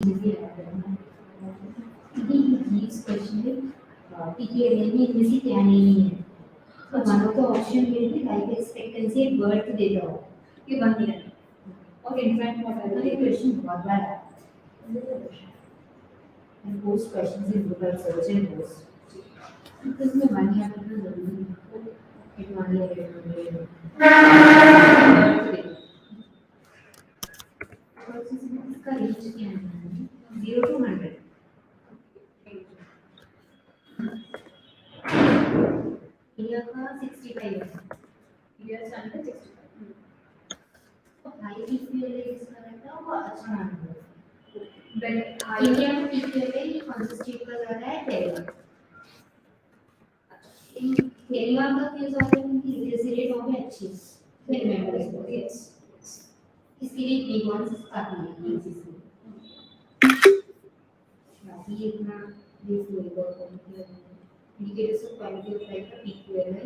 These question PTLA में क्या नहीं है तो one of the option will be life expectancy at birth दे दो कि 1 year और infant mortality question बहुत बार and post questions in Google search and post because में 1 year करना जरूरी है at 1 year इसका रेंज क्या है 0 to 100 इंडिया का 65 है इंडिया स्टैंडर्ड 65 तो हाई पीक्यूएलए इसका रहता है वो अच्छा है बट इंडिया में पीक्यूएलए ये कॉन्सेंट्रेट का ज्यादा है तेलंगाना का क्यों ज्यादा है क्योंकि लिटरेसी रेट वहाँ पे अच्छी है रिमेंबर यस इसलिए बिग वंस काफी है ये चीज बाकी इतना बेस लेवल का indicators of quality of life का PQLA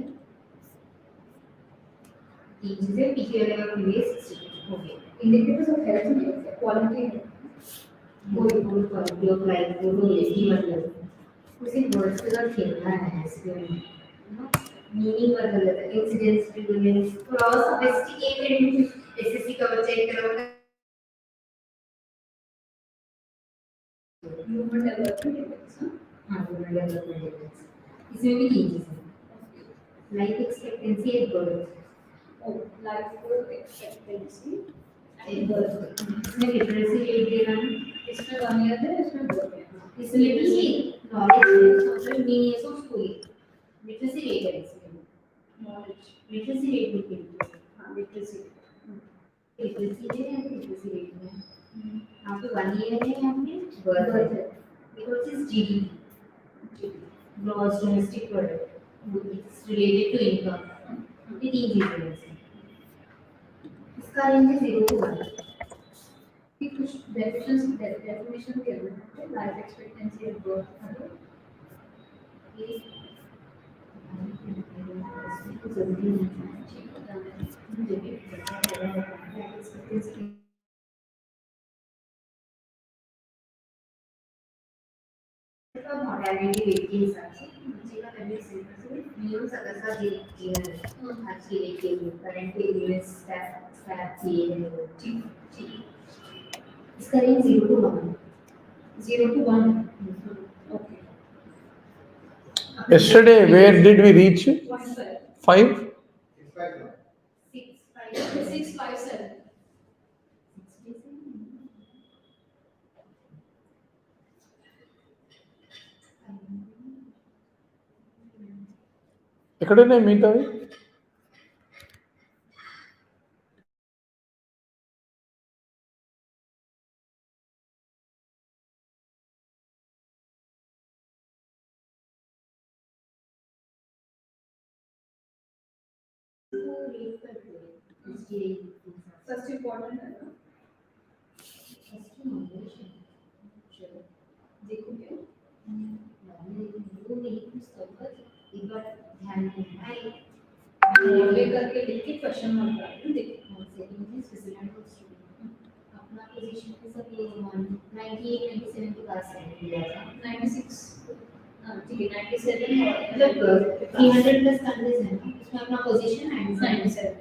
तीन चीजें PQLA का previous हो गए indicators of health में quality है वो quality of life वो तो यही मतलब उसे वर्ड्स के साथ खेलना है इसलिए मीनिंग बदल जाता है इंसिडेंस प्रिवेलेंस थोड़ा और सोफिस्टिकेटेड एसएससी कवर चेक करो ह्यूमन डेवलपमेंट हाँ ह्यूमन डेवलपमेंट इसमें भी तीन चीजें लाइफ एक्सपेक्टेंसी एट बर्थ ओ लाइफ एक्सपेक्टेंसी एट बर्थ इसमें लिटरेसी रेट देना इसमें 1 ईयर है इसमें 2 ईयर इसमें लिटरेसी नॉलेज मतलब meaning of school literacy rate है इसमें नॉलेज लिटरेसी रेट लिखिए हां लिटरेसी रेट में यहाँ पे 1 ईयर है यहाँ पे बर्थ है because is GDP gross domestic product is related to income ये तीन चीजें हैं इसका रेंज है 0 to 1 कि कुछ डेफिनेशन के अंदर लाइफ एक्सपेक्टेंसी एट बर्थ ये जरूरी नहीं का मॉडलिटी रेट के हिसाब से नीचे का वैल्यू सिंपल से न्यूज़ अगर सा दिया है आज के लिए के करंट के लिए स्टैट दिए हैं ठीक इसका range 0 to 1 0 to 1 okay Yesterday, where did we reach? 5? 657 ఎక్కడనే meet అవి फर्स्ट इंपॉर्टेंट है ना देखो क्या वो नहीं कुछ सब एक बार ध्यान में ले करके लिख के क्वेश्चन मार्क डाल दो देखो सेकंड में स्विट्जरलैंड अपना पोजीशन पे सब 98 97 के पास है लिया था 96 हां ठीक है 97 मतलब 300 प्लस कंट्रीज है इसमें अपना पोजीशन 97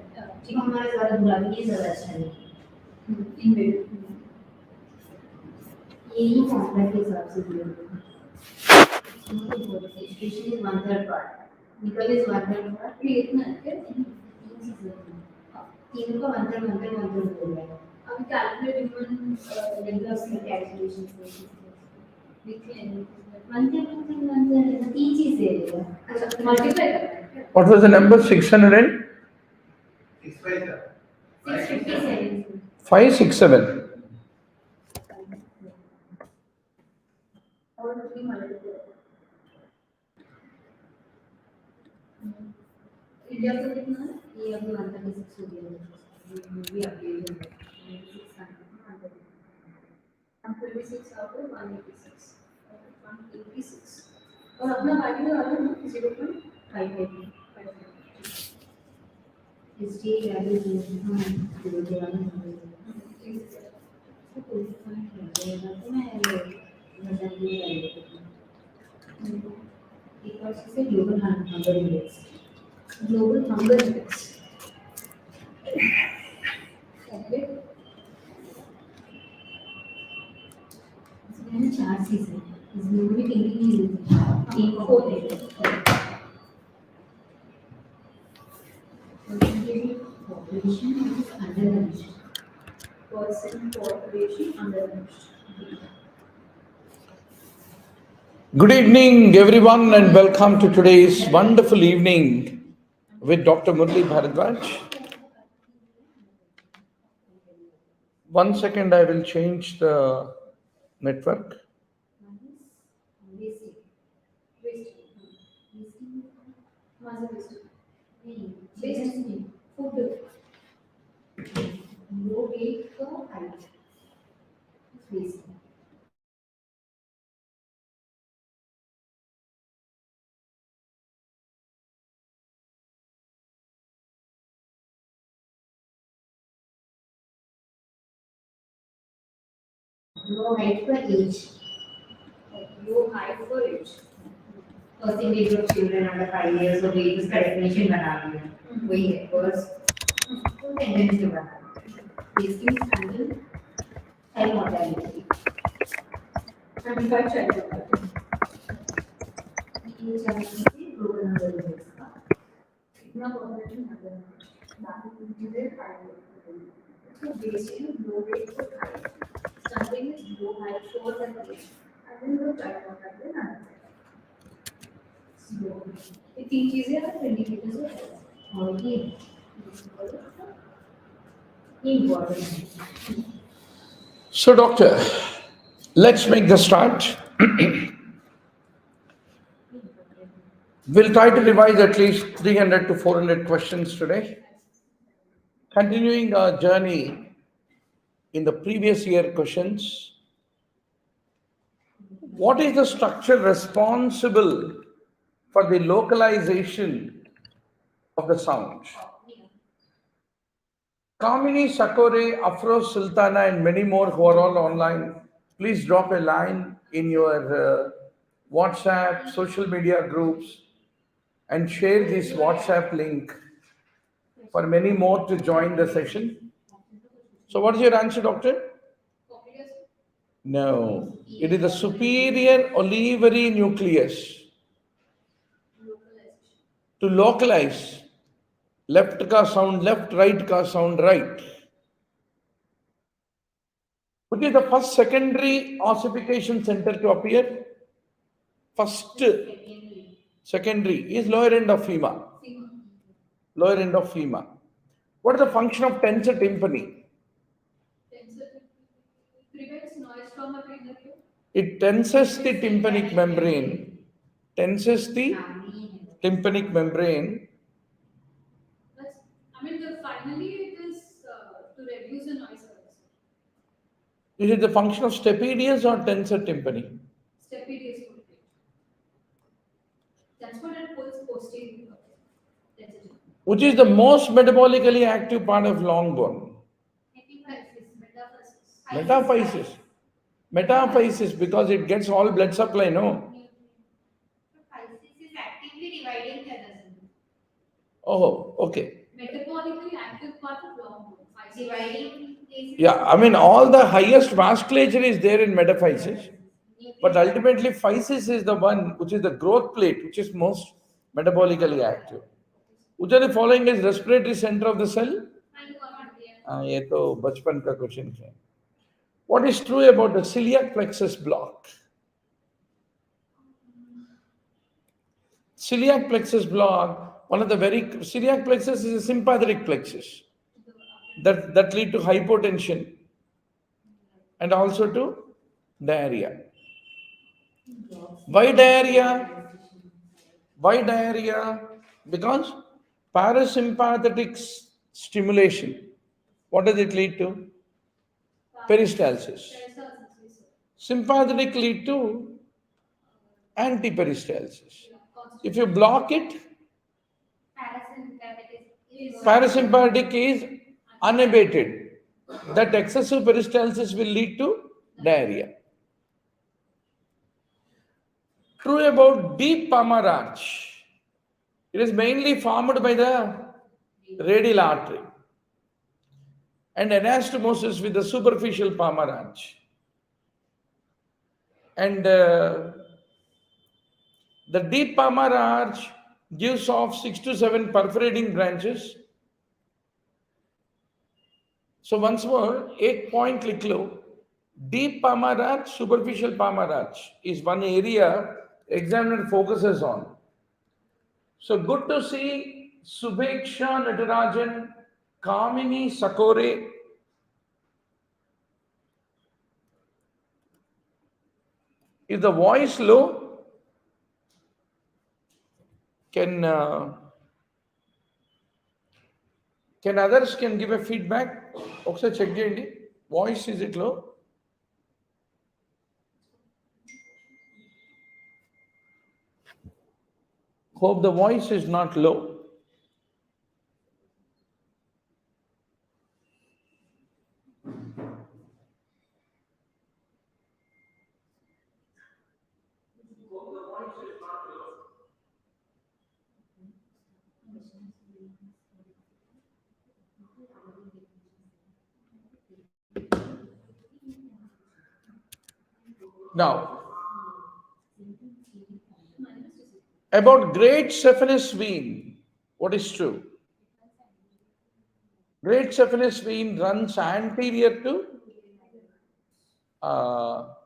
ठीक है हमारा ज्यादा बुरा भी नहीं ज्यादा अच्छा नहीं इन वेट यही फॉर्मूला के हिसाब से दिया एजुकेशन इज 1/3 पार्ट निकल इज 1/3 पार्ट ये इतना है क्या तीन का 1/3 बोल रहा है अभी कैलकुलेट ह्यूमन रेगुलर की कैलकुलेशन लिख लेंगे 1/3 तीन चीजें है अच्छा मल्टीप्लाई करना What was the number? 600 and 657 567. और 3 मल्टीप्लाई इंडिया का कितना है ये अभी 136 हो गया है ये अपडेट है 136 out of 186 186 और अपना वैल्यू आ रहा है 0.5 इसलिए वैल्यू 0.1 तो कोई सा पॉइंट लग जाएगा तो मैं वजन भी वैल्यू एक और चीज़ है ग्लोबल हंगर इंडेक्स ओके इसमें 4 चीज़ें इसमें भी 3 4 population is undernourished. Percent population undernourished. Good evening, everyone, and welcome to today's wonderful evening with Dr. Murli Bharadwaj. 1 second, I will change the network. Low height for age. Low height for age. Percentage of children under 5 years of age इसका definition बना लिया वही है first तो tendency बना basically handle child mortality 35 child mortality ये चाहे किसी global number है इसका इतना population number बाकी चीजें so basically low rate for height something is low height for the age and then the child mortality है ये 3 चीजें हैं इंडिकेटर्स हैं और ये important है So, doctor, let's make the start. We'll try to revise at least 300 to 400 questions today. Continuing our journey in the previous year questions, what is the structure responsible for the localization of the sound? Kamini, Sakore, Afro, Sultana, and many more who are all online, please drop a line in your WhatsApp, social media groups, and share this WhatsApp link for many more to join the session. So, what is your answer, doctor? No, it is the superior olivary nucleus. To localize, left ka sound left, right ka sound right. Which is the first secondary ossification center to appear? First secondary is lower end of femur. Lower end of femur. What is the function of tensor tympani? prevents noise from appearing. It tenses the tympanic membrane. Tenses the tympanic membrane. Finally it is to reduce the noise. Is it the function of stapedius or tensor tympani? Stapedius. That's what it pulls posterior. Which is the most metabolically active part of long bone? Metaphysis. Metaphysis, because it gets all blood supply, no? Metaphysis is actively dividing the other. Oh, okay. Metabolically active part of long bone. Dividing is. Yeah, I mean, all the highest vasculature is there in metaphysis, but ultimately, physis is the one which is the growth plate, which is most metabolically active. Which are the following is respiratory center of the cell? ये तो बचपन का question है. What is true about the celiac plexus block? Celiac plexus block, one of the celiac plexus is a sympathetic plexus that lead to hypotension and also to diarrhea. Why diarrhea? Why diarrhea? Because parasympathetic stimulation. What does it lead to? Peristalsis. Sympathetic lead to antiperistalsis. If you block it, parasympathetic is unabated. that excessive peristalsis will lead to diarrhea. True about deep palmar arch. It is mainly formed by the radial artery and anastomosis with the superficial palmar arch. And the deep palmar arch gives off 6 to 7 perforating branches. So once more, 8 point लिख लो. Deep palmar arch, superficial palmar arch is one area examiner focuses on. So good to see Subheksha Natarajan, Kamini Sakore. Is the voice low? Can others can give a feedback? Okay, check the voice. Is it low? Hope the voice is not low. Now, about great saphenous vein, what is true? Great saphenous vein runs anterior to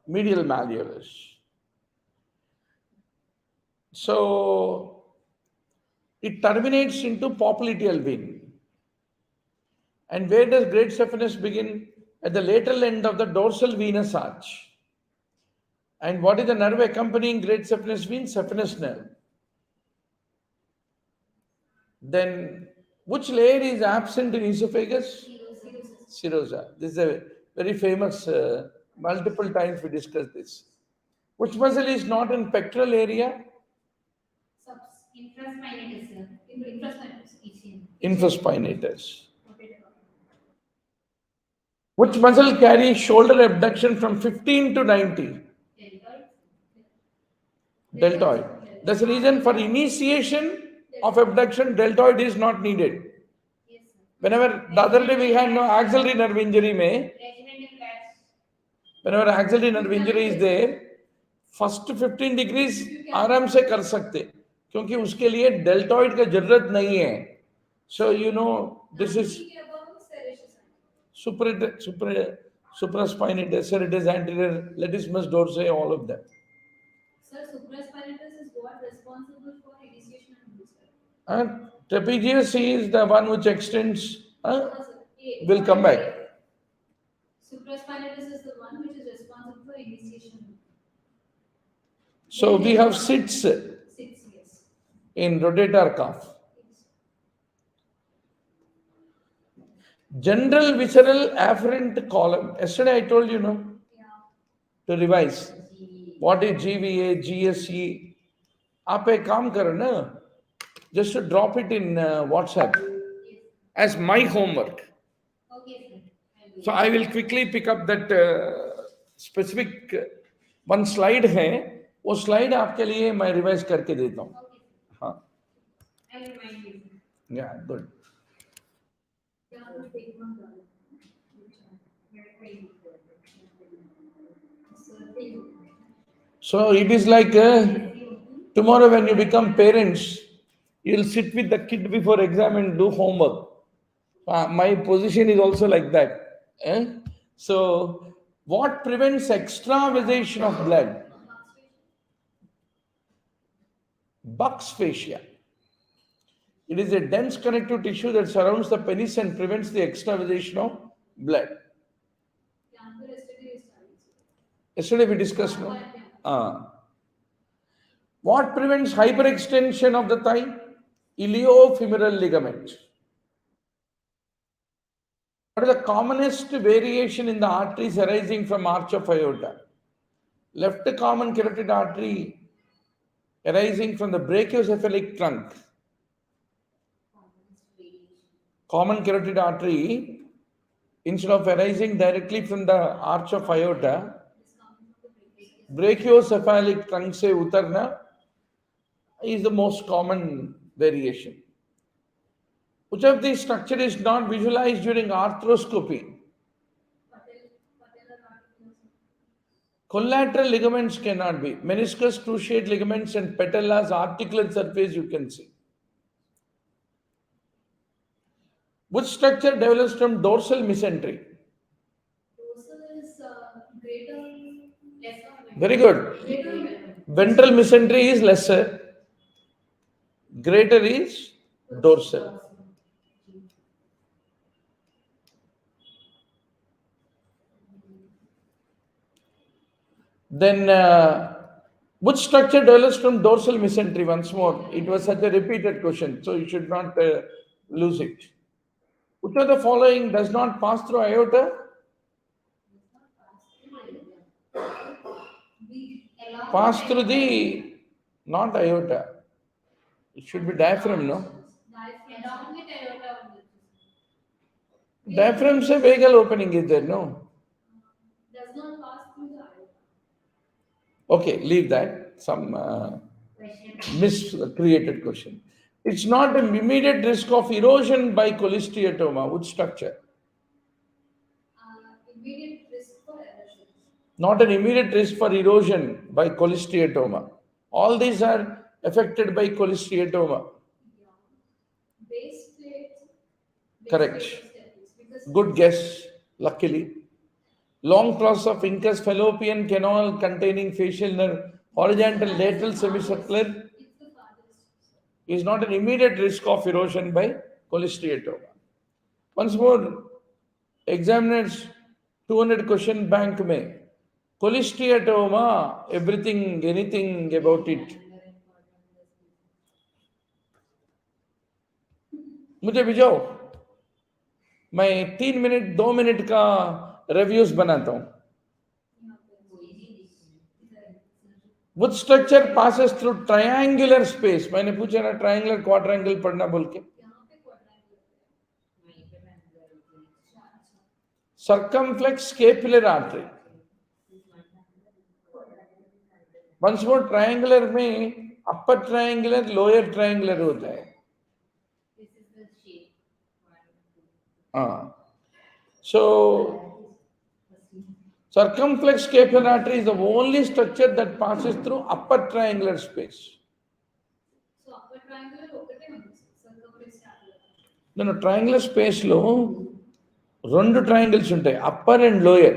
medial malleolus. So it terminates into popliteal vein. And where does great saphenous begin? At the lateral end of the dorsal venous arch. And what is the nerve accompanying great saphenous vein? Saphenous nerve. Then which layer is absent in esophagus? Serosa. This is a very famous, multiple times we discussed this. Which muscle is not in pectoral area? Infraspinatus, sir. Infraspinatus. Which muscle carries shoulder abduction from 15 to 90? Deltoid. That's the reason for initiation of abduction, deltoid is not needed. Whenever the other day we had no axillary nerve injury, whenever axillary nerve injury is there, first 15 degrees आराम से कर सकते, क्योंकि उसके लिए deltoid का जरूरत नहीं है. So you know this is supraspinatus, serratus anterior, latissimus dorsi, all of them. Sir, supraspinatus is what responsible for initiation and booster. And trapezius is the one which extends, will come back. Supraspinatus is the one which is responsible for initiation. So we have sits Yes. in rotator cuff. General visceral afferent column. Yesterday I told you, no? To revise. What is GVA, GSE? आप एक काम करो ना, just to drop it in WhatsApp as my homework. Okay, sir. So I will quickly pick up that specific one slide है, वो slide आपके लिए मैं revise करके देता हूँ. हाँ. I will remind you. Yeah, good. So it is like tomorrow when you become parents, you'll sit with the kid before exam and do homework. My position is also like that. So what prevents extravasation of blood? Buck's fascia. It is a dense connective tissue that surrounds the penis and prevents the extravasation of blood. Yesterday we discussed, no? What prevents hyperextension of the thigh? Iliofemoral ligament. What is the commonest variation in the arteries arising from arch of aorta? Left common carotid artery arising from the brachiocephalic trunk. Common carotid artery instead of arising directly from the arch of aorta, brachiocephalic trunk se utarna is the most common variation. Which of these structure is not visualized during arthroscopy? Collateral ligaments cannot be. Meniscus, cruciate ligaments, and patella's articular surface you can see. Which structure develops from dorsal mesentery? Dorsal is greater, lesser. Very good. Greater. Ventral mesentery is lesser. Greater is dorsal. Then, which structure develops from dorsal mesentery? Once more, it was such a repeated question, so you should not lose it. Which of the following does not pass through aorta? Pass through the, not aorta. It should be diaphragm, no? Along with aorta. Diaphragm se vagal opening is there, no? Does not pass through the aorta. Okay, leave that. Some miscreated question. It's not an immediate risk of erosion by cholesteatoma. Which structure? Immediate risk for erosion. Not an immediate risk for erosion by cholesteatoma. All these are affected by cholesteatoma. Base plate. Correct. Good guess, luckily. Long process of incus fallopian canal containing facial nerve, horizontal lateral semicircular is not an immediate risk of erosion by cholesteatoma. Once more, examiners 200 question bank में cholesteatoma, everything, anything about it. मुझे भिजाओ, मैं 3 minute 2 minute का reviews बनाता हूं. Which structure passes through triangular space? मैंने पूछा ना triangular quadrangle पढ़ना बोल के. Circumflex scapular artery. Once more, triangular में upper triangular, lower triangular होता है. This is the shape. So, circumflex scapular artery is the only structure that passes through upper triangular space. So upper triangular ఒకటే ఉంది circumflex scapular. No, triangular space లో రెండు triangles ఉంటాయి, upper and lower.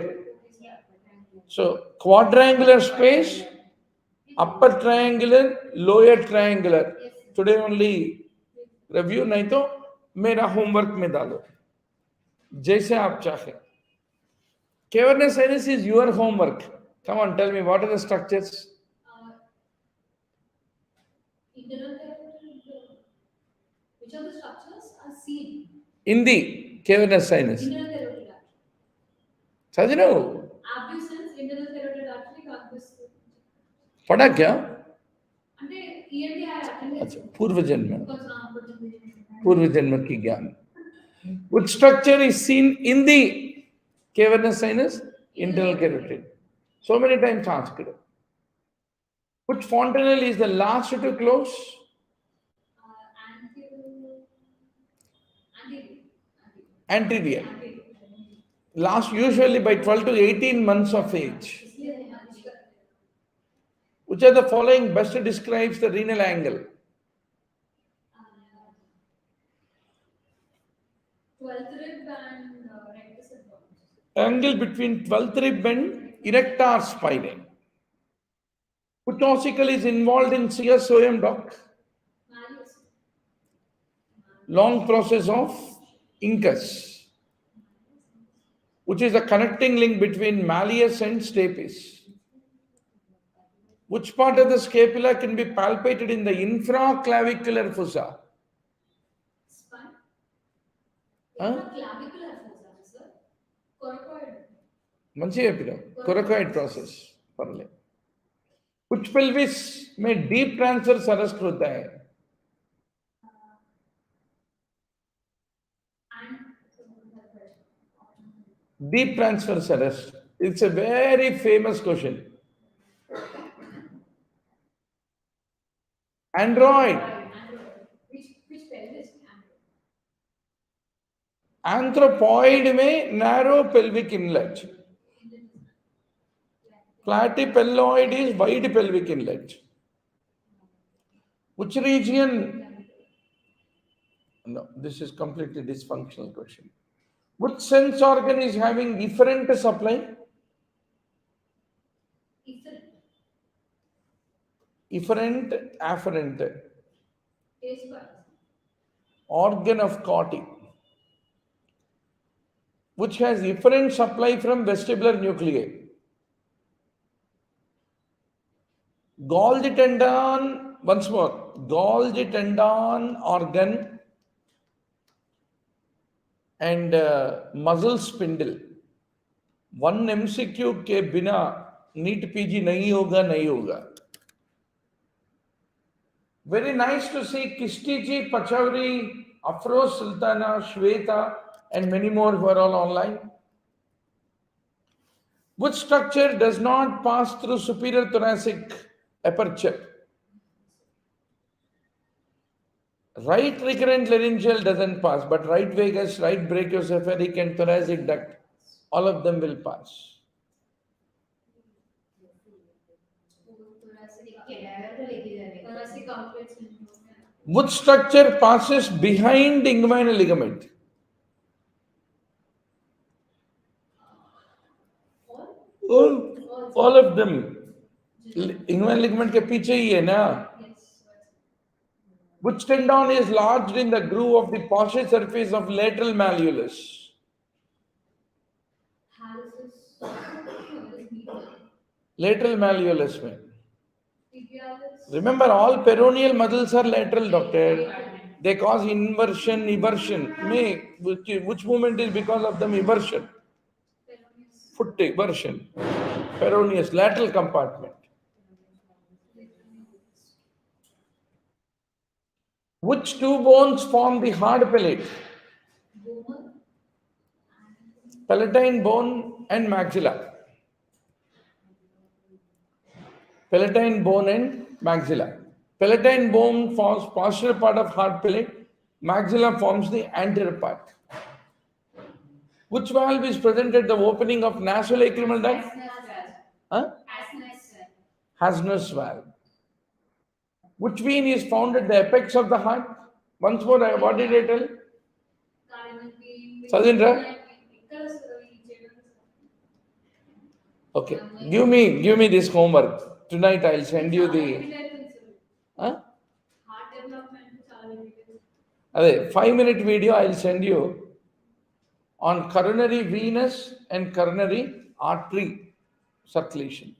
So quadrangular space, upper triangular, lower triangular. Today only review, नहीं तो मेरा homework में डालो जैसे आप चाहें. Cavernous sinus is your homework. Come on, tell me, what are the structures? Internal carotid. Which of the structures are seen? In the cavernous sinus. Internal carotid artery. Sajino, Abducens, internal carotid artery, abducens. पढ़ा क्या? అంటే ENT आया. अच्छा, पूर्व जन्म की ज्ञान. Which structure is seen in the cavernous sinus? Internal carotid. So many times asked. Which fontanelle is the last to close? Anterior. Last usually by 12 to 18 months of age. Which of the following best describes the renal angle? 12th rib and rectus abdominis. Angle between 12th rib and erector spinae. Which ossicle is involved in CS-OM, doc? Malleus. Long process of incus, which is the connecting link between malleus and stapes. Which part of the scapula can be palpated in the infraclavicular fossa? Spine. Huh? Clavicular fossa, sir. Coracoid. మంచిగా చెప్పినావు, coracoid process. పర్లేదు. Which pelvis में deep transverse arrest होता है? Deep transverse arrest. It's a very famous question. Android. Which pelvis? Anthropoid में narrow pelvic inlet. Platypelloid is wide pelvic inlet. Which region? No, this is completely dysfunctional question. Which sense organ is having efferent supply? Efferent, afferent. Organ of Corti. Which has efferent supply from vestibular nuclei. Golgi tendon, once more, Golgi tendon organ and muscle spindle. One MCQ के बिना NEET PG नहीं होगा. Very nice to see Kistiji, Pachauri, Afroz, Sultana, Shweta, and many more who are all online. Which structure does not pass through superior thoracic aperture? Right recurrent laryngeal doesn't pass, but right vagus, right brachiocephalic, and thoracic duct, all of them will pass. Which structure passes behind inguinal ligament? All of them. Inguinal ligament के पीछे ही है ना? Which tendon is lodged in the groove of the posterior surface of lateral malleolus? Lateral malleolus में. Remember, all peroneal muscles are lateral, doctor. They cause inversion, eversion. Which movement is because of them eversion? Foot eversion. Peroneus, lateral compartment. Which two bones form the hard palate? Palatine bone and maxilla. Palatine bone and maxilla. Palatine bone forms posterior part of hard palate. Maxilla forms the anterior part. Which valve is present at the opening of nasolacrimal duct? Hasner's valve. Which vein is found at the apex of the heart? Once more, what did I tell? Sadindra? Okay, give me this homework. Tonight I'll send you the... Huh? 5-minute video I'll send you on coronary venous and coronary artery circulation.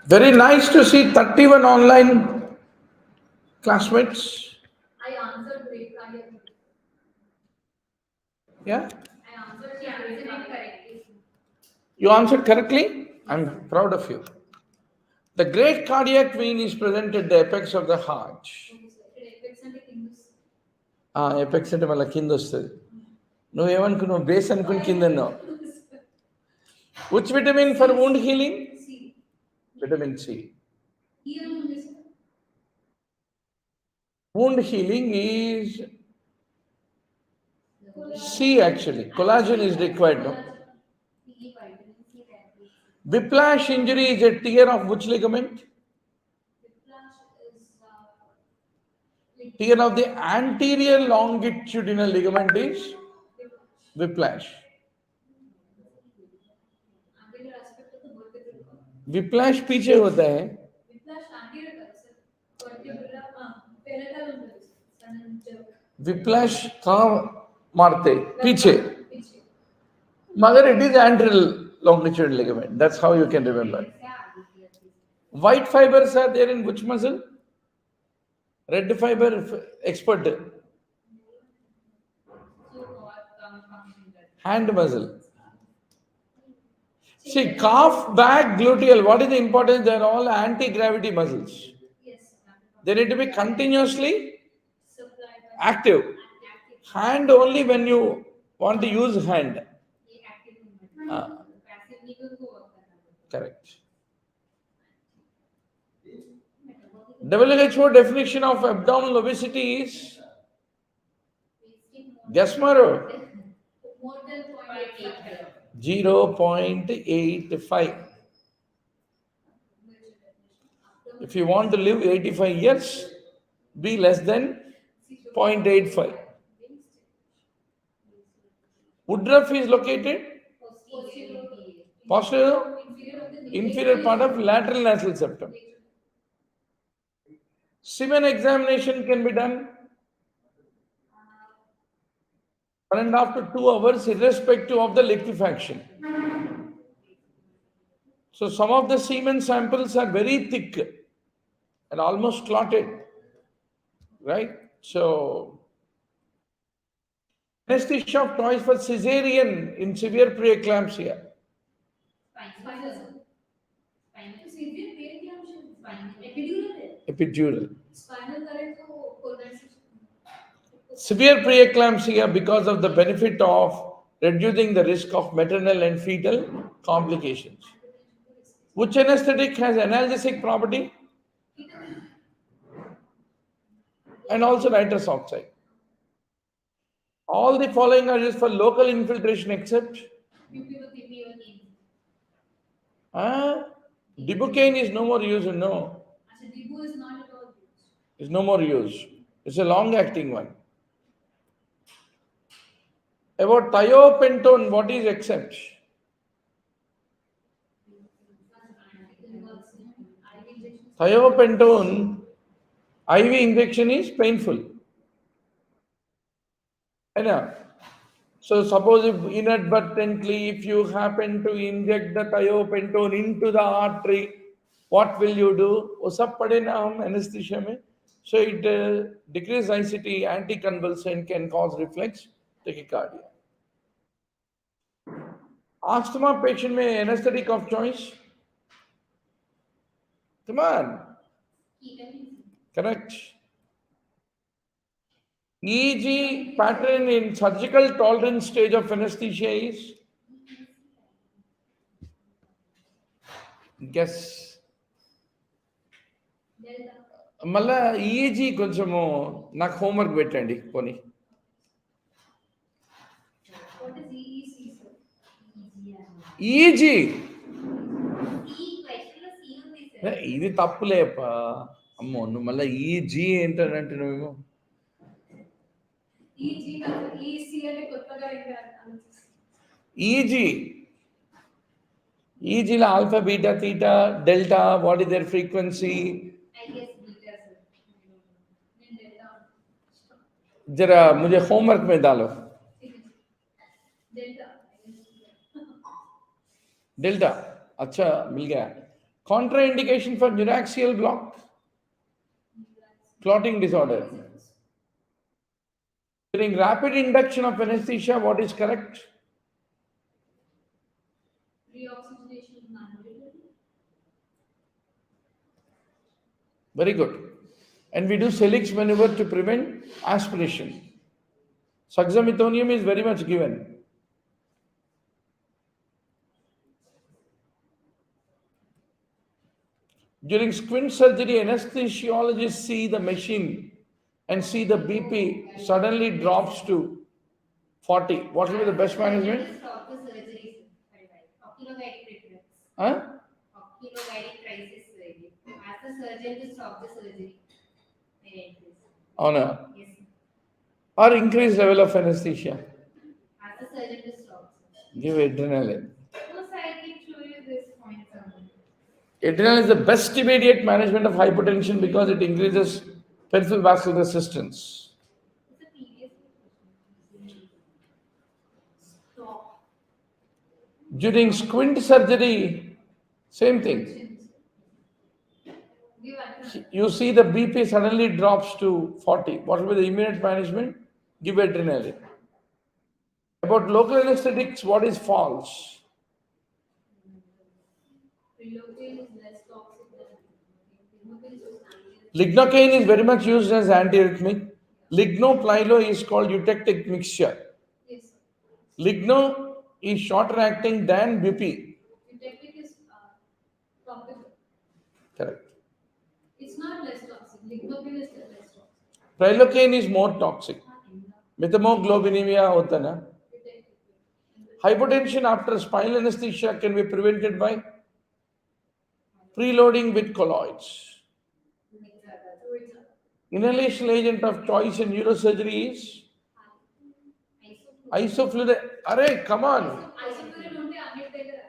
Very nice to see 31 online classmates. I answered great cardiac. Yeah? I answered correctly. You answered correctly? I'm proud of you. The great cardiac vein is present at the apex of the heart. Apex అంటే మళ్ళీ కింద వస్తుంది. నువ్వేమనుకున్నావు? Base అనుకుని కింద ఉన్నావు. Which vitamin for wound healing? C. Vitamin C. Wound healing is C actually. Collagen is required, no? Whiplash injury is a tear of which ligament? Tear of the anterior longitudinal ligament is Whiplash. Angular aspect of the vertebral. Whiplash पीछे होता है. Whiplash anterior का sir. Vertebral palatal होता है. Sudden jerk. Whiplash कहाँ मारते? पीछे. पीछे. मगर it is anterior longitudinal ligament. That's how you can remember. White fibers are there in which muscle? Red fiber expert. Hand muscle. See, calf, back, gluteal. What is the importance? They are all anti-gravity muscles. Yes. They need to be continuously active. Hand only when you want to use hand. Correct. WHO definition of abdominal obesity is, guess Maro, More than 0.85. 0.85. If you want to live 85 years, be less than 0.85. Woodruff is located posterior, inferior part of lateral nasal septum. Semen examination can be done 1.5 to 2 hours irrespective of the liquefaction. So some of the semen samples are very thick and almost clotted, right? So anesthesia of choice for cesarean in severe preeclampsia. Epidural. Severe preeclampsia because of the benefit of reducing the risk of maternal and fetal complications. Which anesthetic has analgesic property? And also nitrous oxide. All the following are used for local infiltration except Dibucaine is no more used, no. Dibu is not at all used. It's no more used. It's a long-acting one. About thiopentone, what is except? Thiopentone, IV injection is painful. So suppose if inadvertently, if you happen to inject the thiopentone into the artery, what will you do? वो सब पढ़े ना हम anesthesia में. So it decreases ICT, anticonvulsant can cause reflex tachycardia. Asthma patient में anesthetic of choice. Come on. Correct. EEG pattern in surgical tolerance stage of anesthesia is? Guess. మళ్ళా easy కొంచెము నాకు హోంవర్క్ పెట్టండి పోనీ. ఈజీ ఇది తప్పులేప అమ్మో నువ్వు మళ్ళీ ఈజీ ఏంటంటే నువ్వేమో ఈజీ ఈజీలో alpha beta theta delta what is there frequency जरा मुझे होमवर्क में डालो. डेल्टा अच्छा मिल गया. Contraindication for neuraxial block, clotting disorder. During rapid induction of anesthesia, what is correct? Very good. And we do Celix maneuver to prevent aspiration. Suxamethonium is very much given. During squint surgery, anesthesiologists see the machine and see the BP suddenly drops to 40. What will be the best management? Stop the surgery. Oculogyric Huh? Oculogyric crisis. Ask the surgeon to stop the surgery. Oh no. Yes. Or increased level of anesthesia. Ask the surgeon Give adrenaline. No, sir, I can show you this point. Adrenaline is the best immediate management of hypertension because it increases peripheral vascular resistance. It's a previous question. Stop. During squint surgery, same thing. Give adrenaline. You see the BP suddenly drops to 40. What will be the immediate management? Give adrenaline. About local anesthetics, what is false? Lidocaine is less toxic than Lignocaine is very much used as antiarrhythmic. Lignoplilo is called eutectic mixture. Yes, sir. Ligno is shorter acting than bupi. Eutectic is topical. Correct. It's not less toxic. Lignocaine is less toxic. Prilocaine is more toxic. Methemoglobinemia hota na. Hypotension after spinal anesthesia can be prevented by preloading with colloids. Inhalation agent of choice in neurosurgery is isoflurane. Array, come on. Isoflurane only amyloid acid.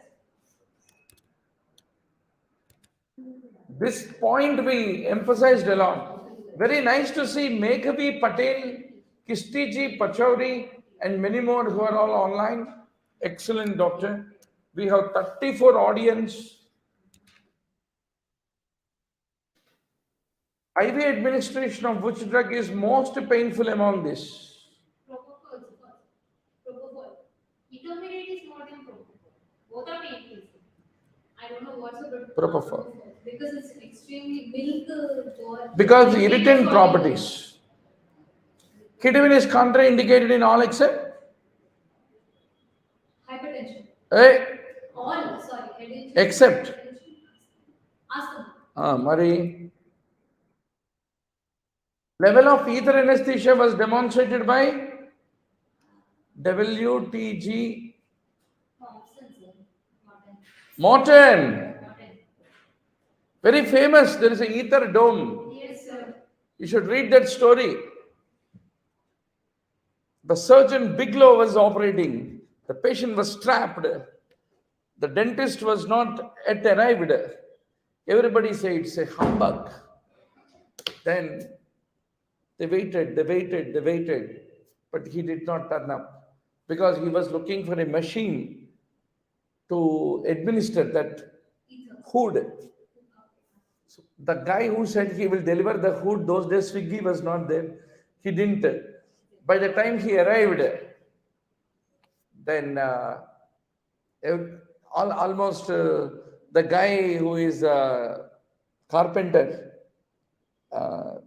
This point we emphasized a lot. Very nice to see Meghavi Patel, Kistiji Pachauri, and many more who are all online. Excellent, doctor. We have 34 audience. IV administration of which drug is most painful among this? Propofol. Propofol. Etomirate is more than propofol. Both are painful. I don't know what's the Propofol. Because it's extremely milk. Because irritant properties. Ketamine is contraindicated in all except Hypertension. All, sorry. Except. Asthma. Mari. Level of ether anesthesia was demonstrated by WTG Morton. Very famous. There is an ether dome. Yes, sir. You should read that story. The surgeon Bigelow was operating. The patient was strapped. The dentist was not yet arrived. Everybody said it's a humbug. Then they waited, but he did not turn up because he was looking for a machine to administer that hood. So the guy who said he will deliver the hood, those days Swiggy was not there. He didn't. By the time he arrived, then almost the guy who is a carpenter,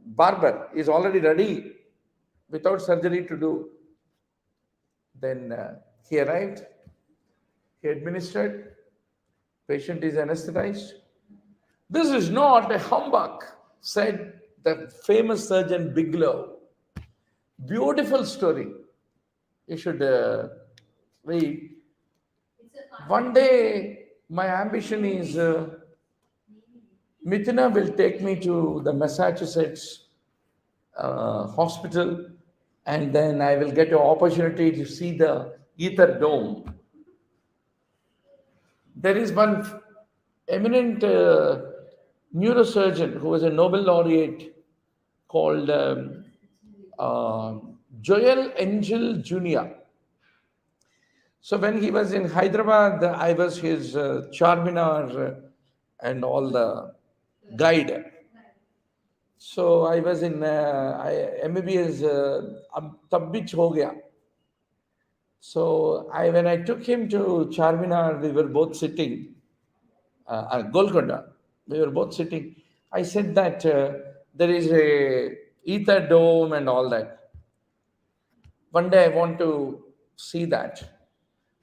barber, is already ready without surgery to do. Then he arrived, he administered, patient is anesthetized. This is not a humbug, said the famous surgeon Bigelow. Beautiful story. You should read. One day, my ambition is Mithuna will take me to the Massachusetts hospital, and then I will get an opportunity to see the ether dome. There is one eminent neurosurgeon who was a Nobel laureate called Joel Angel Jr. So when he was in Hyderabad, I was his Charminar and all the guide. So I was in MBBS Tabbich ho gaya. So when I took him to Charminar, we were both sitting, Golconda, we were both sitting. I said that there is a ether dome and all that. One day I want to see that.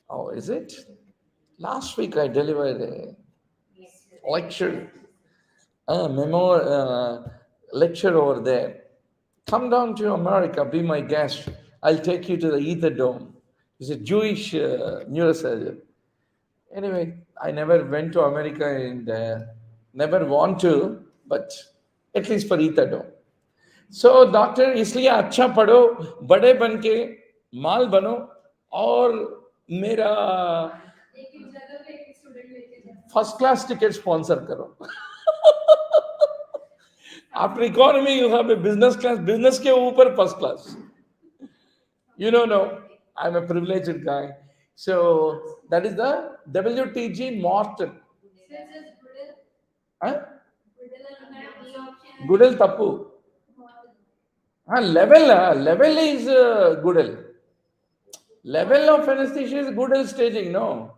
Oh, is it? Last week I delivered a lecture, lecture over there. Come down to America, be my guest. I'll take you to the ether dome. He's a Jewish neurosurgeon. Anyway, I never went to America and never want to, but at least for ether dome. So doctor इसलिए अच्छा पढ़ो, बड़े बन के माल बनो और मेरा first class ticket sponsor करो. After economy, you have a business class. Business के ऊपर first class. You don't know. I'm a privileged guy. So that is the WTG Morton. Huh? Goodell Tapu. Level is Goodell. Level of anesthesia is Goodell staging, no.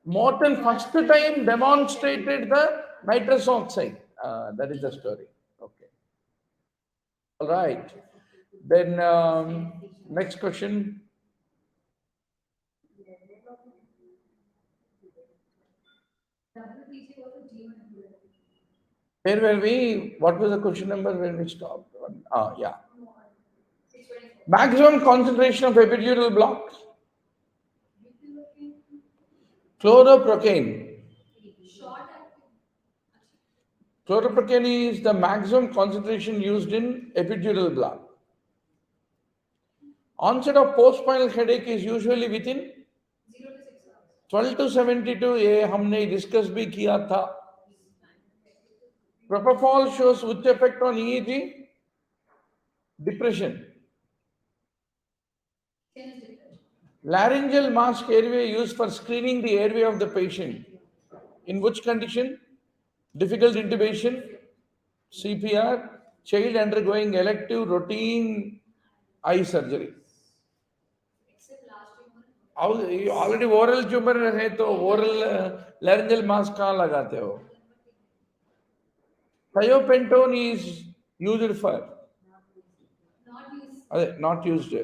Morton first time demonstrated the nitrous oxide. That is the story. Okay. All right. Then next question. Where were we? What was the question number when we stopped? Yeah. Maximum concentration of epidural block. Chloroprocaine. Chloroprocaine is the maximum concentration used in epidural block. Onset of postspinal headache is usually within 12 to 72. ये हमने discuss भी किया था. Propofol shows which effect on EEG? Depression. Laryngeal mask airway used for screening the airway of the patient. In which condition? Difficult intubation, CPR, child undergoing elective routine eye surgery. Already oral tumor है तो oral laryngeal mask कहाँ लगाते हो? Thiopentone is used for? Not used.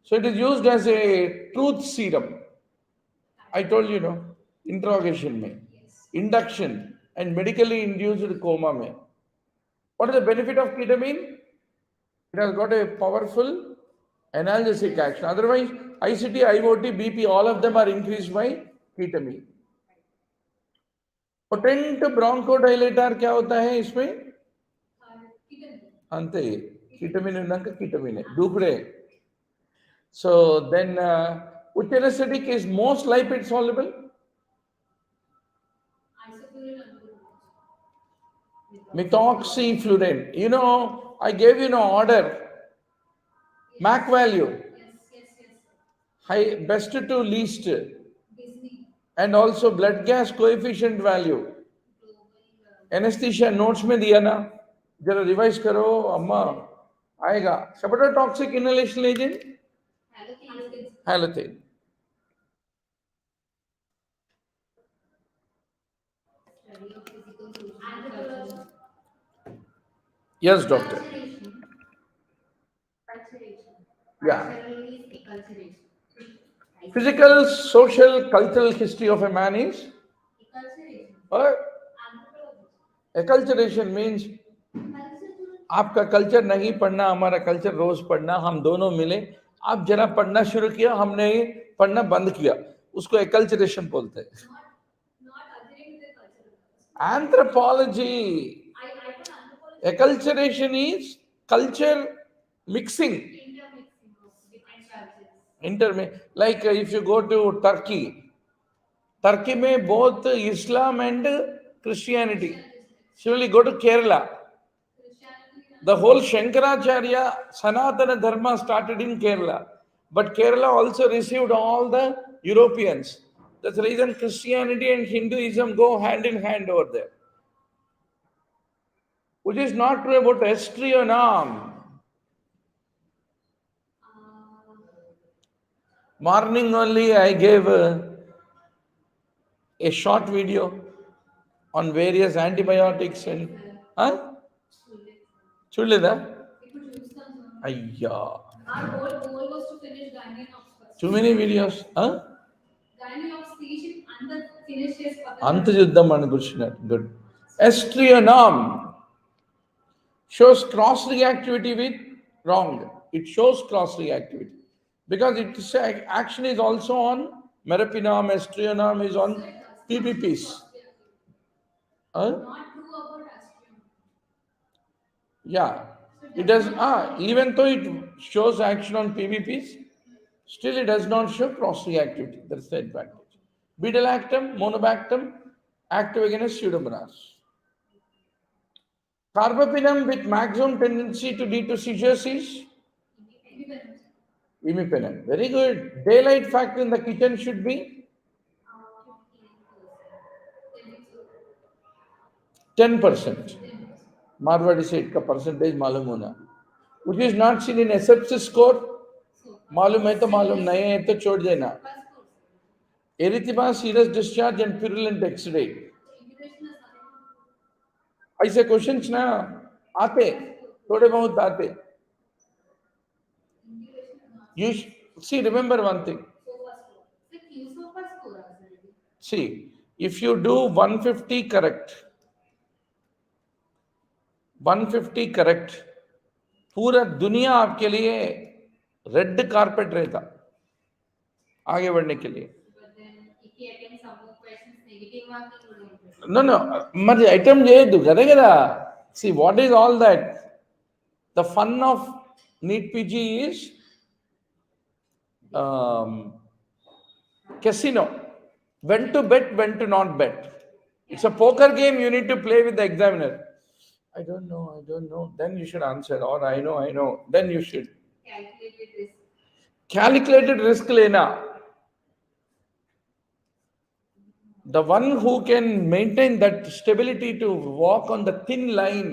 So it is used as a truth serum. I told you, no? Interrogation में. Induction and medically induced coma में. What is the benefit of ketamine? It has got a powerful analgesic action. Otherwise, ICT, IoT, BP, all of them are increased by ketamine. Potent bronchodilator क्या होता है इसमें? अंते ketamine नंका ketamine दूसरे. So then, which anesthetic is most lipid soluble? Methoxyfluorine. You know, I gave you an order. MAC value. High, best to least. And also blood gas coefficient value. Anesthesia notes में दिया ना. जरा revise करो अम्मा आएगा. Hepatotoxic inhalation agent. Halothane. Yes, doctor. Yeah. Physical, social, cultural history of a man is? Acculturation means आपका culture नहीं पढ़ना, हमारा कल्चर रोज पढ़ना, हम दोनों मिले, आप जरा पढ़ना शुरू किया, हमने पढ़ना बंद किया, उसको एक्कल्चरेशन बोलते हैं. Anthropology. Acculturation is culture mixing. Like if you go to Turkey में both Islam and Christianity. Similarly, go to Kerala. The whole Shankaracharya Sanatana Dharma started in Kerala. But Kerala also received all the Europeans. That's the reason Christianity and Hinduism go hand in hand over there. Which is not true about estrionam. Morning only I gave a short video on various antibiotics and చూడలేదా? అయ్యా, too many videos. అంత చూద్దాం అని కూర్చున్నారు. Good. Estrionam shows cross reactivity with wrong. It shows cross reactivity because its action is also on meropenem. Estrionam is on PPPs. Yeah, it does. Even though it shows action on PVPs, Still, it does not show cross-reactivity. That's the advantage. Beta-lactam, monobactam, active against pseudomonas. Carbapenem with maximum tendency to lead to seizures is imipenem. Very good. Daylight factor in the kitchen should be 10%. Marwadi said का percentage मालूम होना. Which is not seen in asepsis score. मालूम है तो मालूम नहीं है तो छोड़ देना. Erythema, serous discharge and purulent X-ray. ऐसे क्वेश्चंस ना आते, थोड़े बहुत आते. You see, remember one thing. See, if you do 150 correct, 150 correct, पूरा दुनिया आपके लिए रेड कारपेट रहता आगे बढ़ने के लिए. No, మరి ఐటమ్ చేయొద్దు కదా కదా. See, what is all that? The fun of NEETPG is casino. When to bet, when to not bet. It's a poker game you need to play with the examiner. I don't know. Then you should answer. Or I know. Then you should. Calculated risk lena. The one who can maintain that stability to walk on the thin line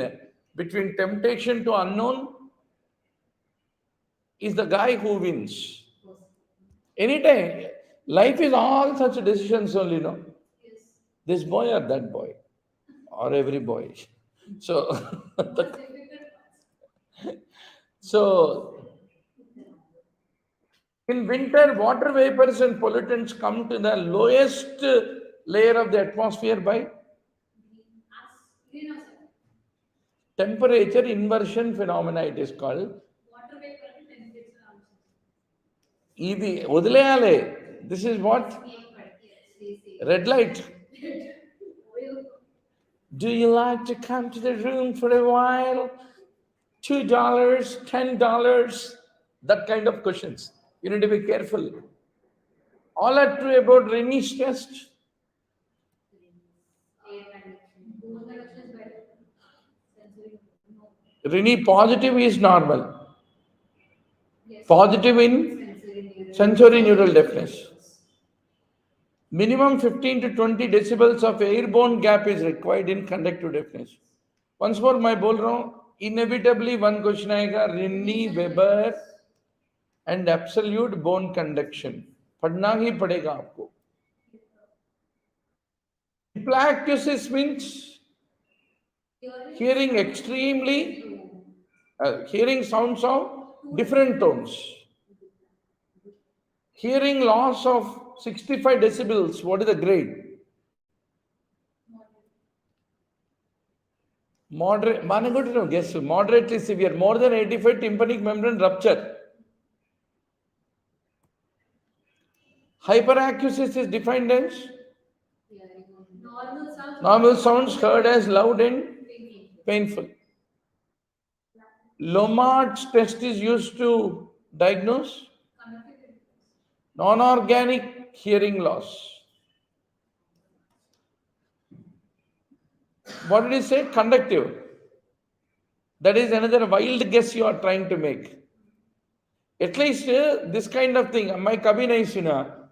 between temptation to unknown is the guy who wins. Anytime. Life is all such decisions only, no? This boy or that boy. Or every boy. So, in winter, water vapors and pollutants come to the lowest layer of the atmosphere by temperature inversion phenomena, it is called. This is what? Red light. Do you like to come to the room for a while? $2, $10, that kind of questions. You need to be careful. All are true about Rennie's test. Rennie positive is normal. Positive in sensory neural deafness. Minimum 15 to 20 decibels of airborne gap is required in conductive deafness. Once more, मैं बोल रहा हूँ, inevitably one question आएगा, Rennie, Weber and absolute bone conduction. पढ़ना ही पड़ेगा आपको. Plexus means hearing hearing sounds of different tones. Hearing loss of 65 decibels, what is the grade? Moderate, guess, moderately severe, more than 85 tympanic membrane rupture. Hyperacusis is defined as normal sounds heard as loud and painful. Lomart's test is used to diagnose non-organic hearing loss. What did he say? Conductive. That is another wild guess you are trying to make. At least this kind of thing, मैं कभी नहीं सुना,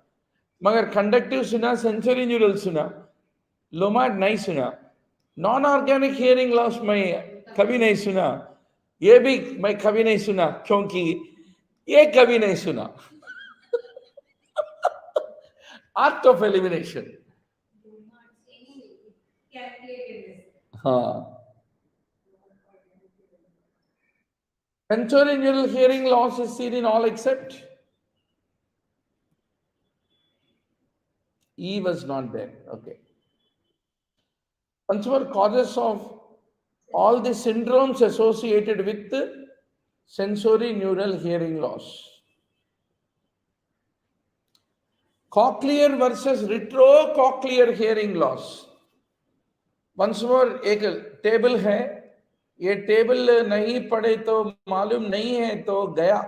मगर conductive सुना, sensory neural सुना, Lomart नहीं सुना, non-organic hearing loss मैं कभी नहीं सुना, ये भी मैं कभी नहीं सुना, क्योंकि ये कभी नहीं सुना. Art of elimination. Sensory neural hearing loss is seen in all except E was not there. Okay. Once more, causes of all the syndromes associated with sensory neural hearing loss. Cochlear versus retrocochlear hearing loss. Once more, एक table है, ये table नहीं पढ़े तो मालूम नहीं है तो गया.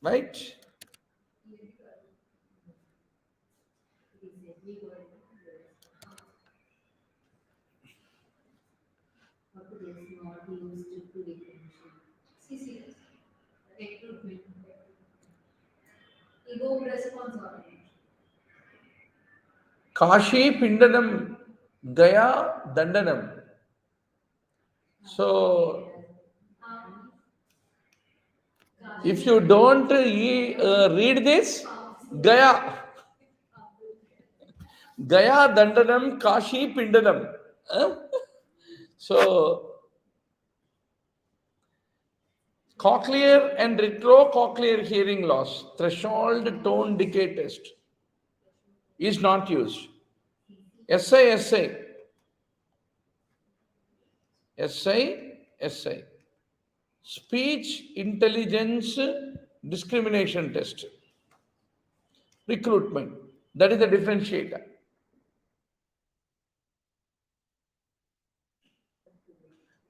right? Not used to recognition. CCS. Recruitment. Ego response or Kashi Pindanam Gaya Dandanam. So, if you don't read this, Gaya. Gaya Dandanam Kashi Pindanam. Huh? So, cochlear and retrocochlear hearing loss, threshold tone decay test is not used. SI. Speech intelligence discrimination test. Recruitment. That is the differentiator.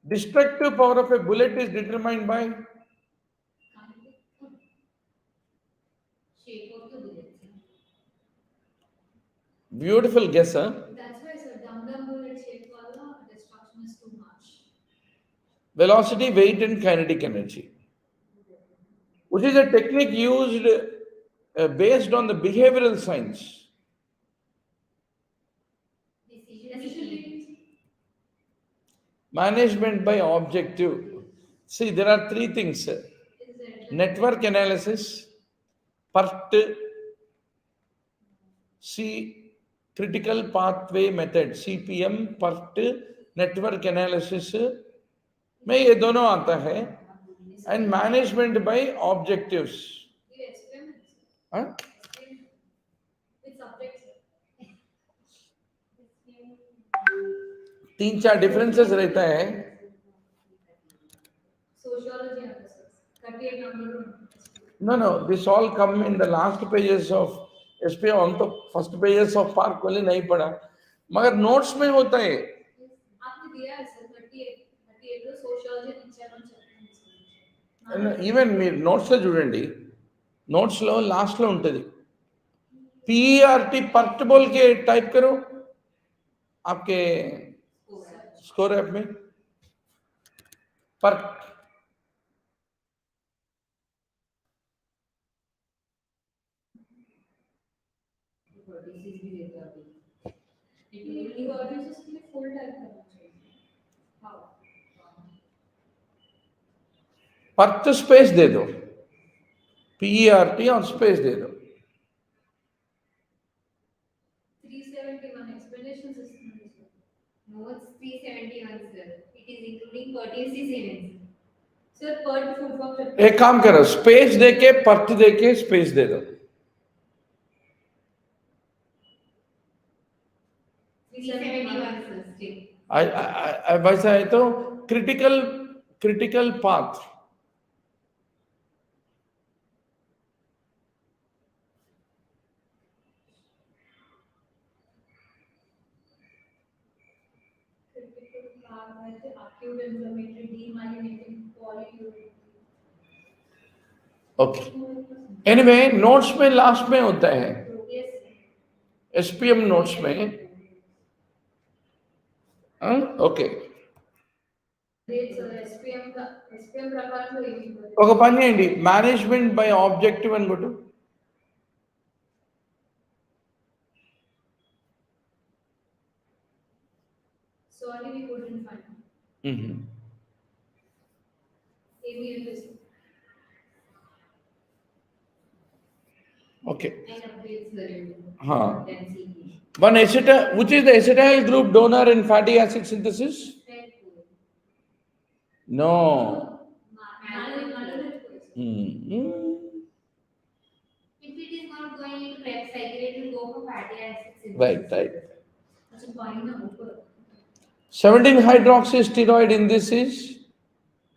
Destructive power of a bullet is determined by shape of the bullet. beautiful guess, huh? That's why sir, dum bullet shape wala destruction is too much. Velocity, weight, and kinetic energy, which is a technique used based on the behavioral science. Decision. Management by objective. See, there are three things: network analysis, PERT, critical pathway method, CPM, PERT, network analysis में ये दोनों आता है, and management by objectives. हाँ? तीन चार differences रहता है. No, this all come in the last pages of SP. on तो first pages of PARC वाले नहीं पढ़ा, मगर notes में होता है. आपने दिया है सर 38 లో సోషియాలజీ ఇచ్చారని ఈవెన్ మీరు నోట్స్లో చూడండి, నోట్స్లో లాస్ట్లో ఉంటుంది PERT पर्ट बोल के टाइप करो आपके स्कोर ऐप में. पर्ट पर्ट स्पेस दे दो, PERT और स्पेस दे दो. 371 explanations ఇస్తుంది sir. No, it's 371 sir. It is including courtesy savings. Sir, per full form sir. एक काम करो, स्पेस देके पर्ट देके स्पेस दे दो. 371 sir. still. वैसा है तो critical path. Acute inflammatory demyelinating polyuria. Okay, anyway notes में लास्ट में होता है, Yes. SPM नोट्स में. ఓకే, SPM ప్రకారంలో ఏమి ఒక పని చేయండి, మేనేజ్మెంట్ బై ఆబ్జెక్టివ్ అని కొట్టు. Sorry, we couldn't find. Okay, And updates the हाँ. then see. One acetyl, which is the acetyl group donor in fatty acid synthesis? No. If it is not going into Krebs cycle, it will go for fatty acids. Right. That's a point now. 17 hydroxy steroid in this is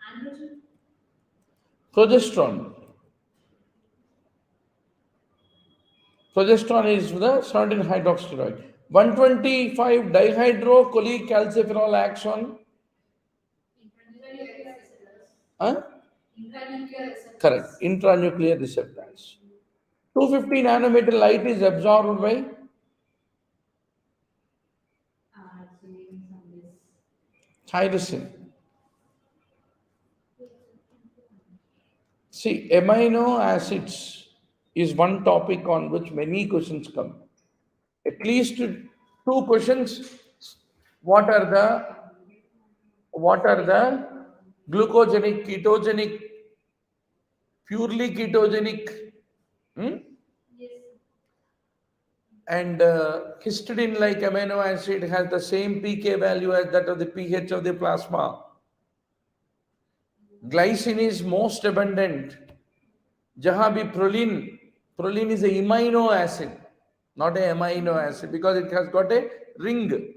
Androgen. progesterone. Progesterone is the 17 hydroxysteroid. 125 dihydrocholecalciferol acts on. Intracellular. Huh? Intranuclear receptors. Correct. Intranuclear receptors. 250 nanometer light is absorbed by Actually, some this. tyrosine. See, amino acids is one topic on which many questions come. At least two questions. What are the what are the glucogenic, ketogenic, purely ketogenic, hmm? Yes. And histidine like amino acid has the same pK value as that of the pH of the plasma. Glycine is most abundant. Jahan bhi proline is a amino acid, not a amino acid because it has got a ring.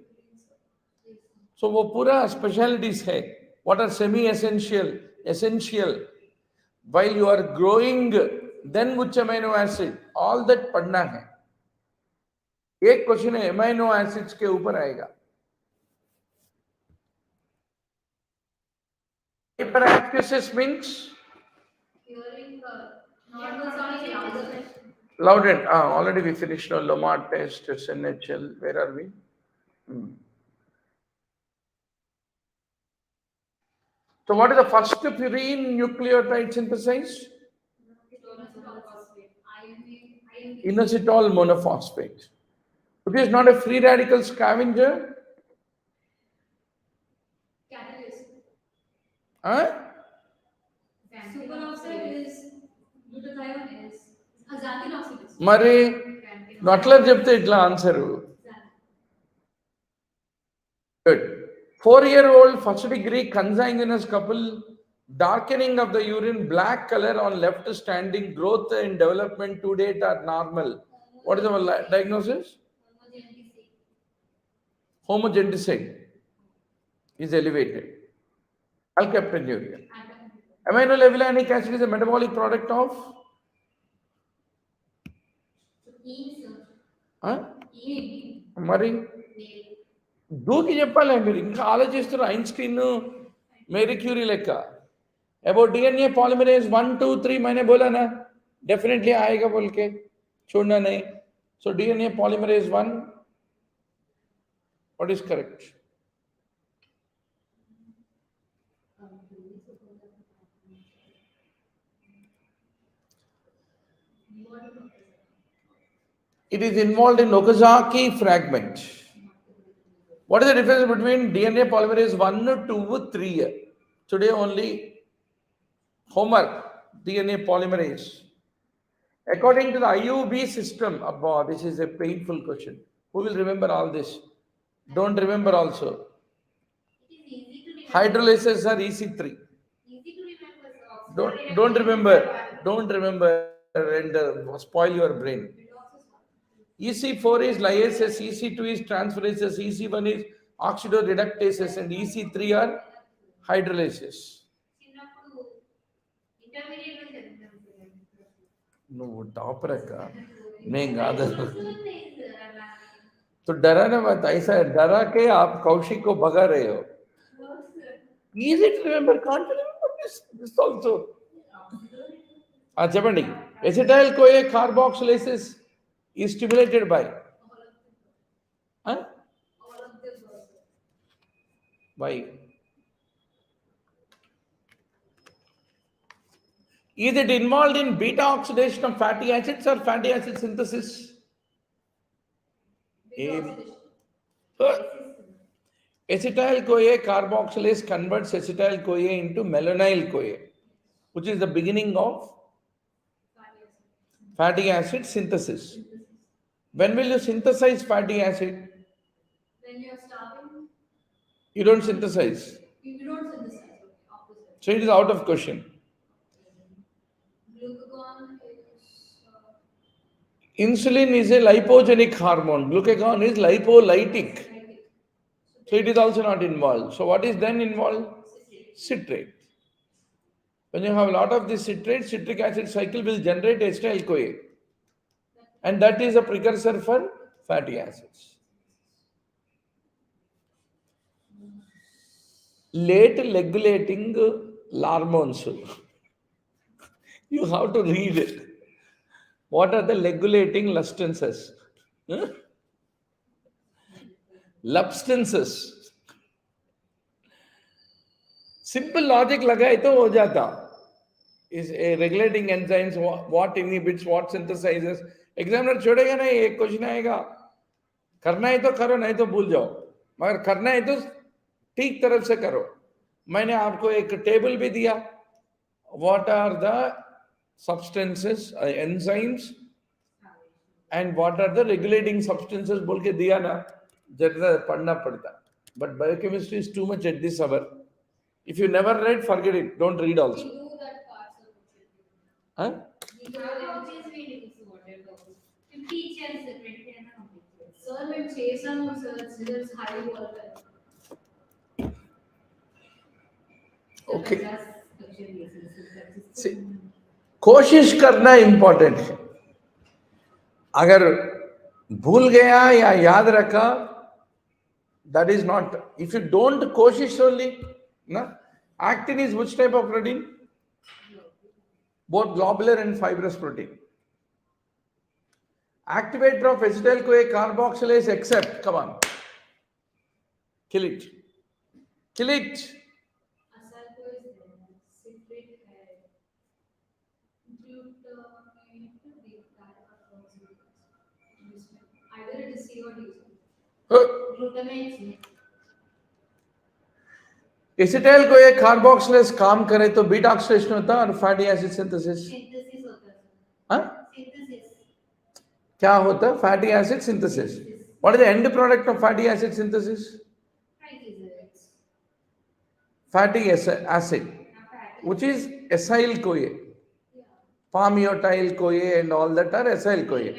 So वो पूरा specialities है. What are semi-essential, essential? While you are growing, then which amino acid? All that पढ़ना है. एक question है amino acids के ऊपर आएगा. Hyperacusis means Hearing normal sound is louder than. loud and already we finished our Lomar test, SNHL. Where are we? So what is the first purine nucleotide synthesized? Inositol monophosphate. It is not a free radical scavenger. Catalyst. Huh? Superoxide is glutathione is xanthine oxidase. మరి నొట్ల చెప్తే ఇట్లా answer. Good. 4-year-old first degree consanguineous couple, darkening of the urine, black color on left standing, growth and development to date are normal. What is the diagnosis? Homogeneticide is elevated. Alkaptonuria. Aminolevulanic acid is a metabolic product of? మరి దూకి చెప్పాలి మీరు ఇంకా ఆలోచిస్తారు Einstein Marie Curie లెక్క about DNA polymerase 1 2 3 मैंने बोला ना डेफिनेटली आएगा बोल के छोड़ना नहीं so DNA polymerase 1 what is correct it is involved in Okazaki fragment. What is the difference between DNA polymerase 1, 2, 3? Today only homework, DNA polymerase. According to the IUB system, abba, this is a painful question. Who will remember all this? Don't remember also. Hydrolysis are EC3. Easy to remember. Don't remember and spoil your brain. EC4 is lyases, EC2 is transferases, EC1 is oxidoreductases, and EC3 are hydrolysis. నువ్వు topper అక్క నేను కాదు तो डराना मत ऐसा डरा के आप कौशिक को भगा रहे हो easy to remember can't you remember this also చెప్పండి acetyl CoA carboxylase is stimulated by why is it involved in beta oxidation of fatty acids or fatty acid synthesis acetyl CoA carboxylase converts acetyl CoA into malonyl CoA which is the beginning of fatty acid synthesis. When will you synthesize fatty acid? When you are starving. You don't synthesize. You don't synthesize. Opposite. So it is out of question. Glucagon is. Insulin is a lipogenic hormone. Glucagon is lipolytic. So it is also not involved. So what is then involved? Citrate. When you have a lot of this citrate, citric acid cycle will generate acetyl CoA. And that is a precursor for fatty acids. Late regulating hormones. You have to read it. What are the regulating lustences? Huh? Substances. Simple logic लगाए तो हो जाता. Is a regulating enzymes, what inhibits, what synthesizes. Examiner छोड़ेगा नहीं, एक question आएगा. करना है तो करो, नहीं तो भूल जाओ. मगर करना है तो ठीक तरफ से करो. मैंने आपको एक टेबल भी दिया. What are the substances, enzymes, and what are the regulating substances बोल के दिया ना, जरा पढ़ना पड़ता. But biochemistry is too much at this hour. If you never read, forget it. Don't read We also. do that parts of it. Huh? We have always been sorted out. 50 chairs separately and complete. Sir, when Jason was sir, high water. Okay. See, कोशिश करना important है. अगर भूल गया या याद रखा, that is not. If you don't कोशिश only, ना. Actin is which type of protein? Both globular and fibrous protein. Activator of acetyl-CoA carboxylase except, come on, kill it, kill it. Either it is C or D. Huh. Glutamate. acetyl-CoA carboxylase काम करे तो beta oxidation होता है और fatty acid synthesis. Synthesis होता है. हाँ? Synthesis. क्या होता है? Fatty acid synthesis. What is the end product of fatty acid synthesis? Fatty acid, which is acyl-CoA. Palmitoyl-CoA and all that are acyl-CoA.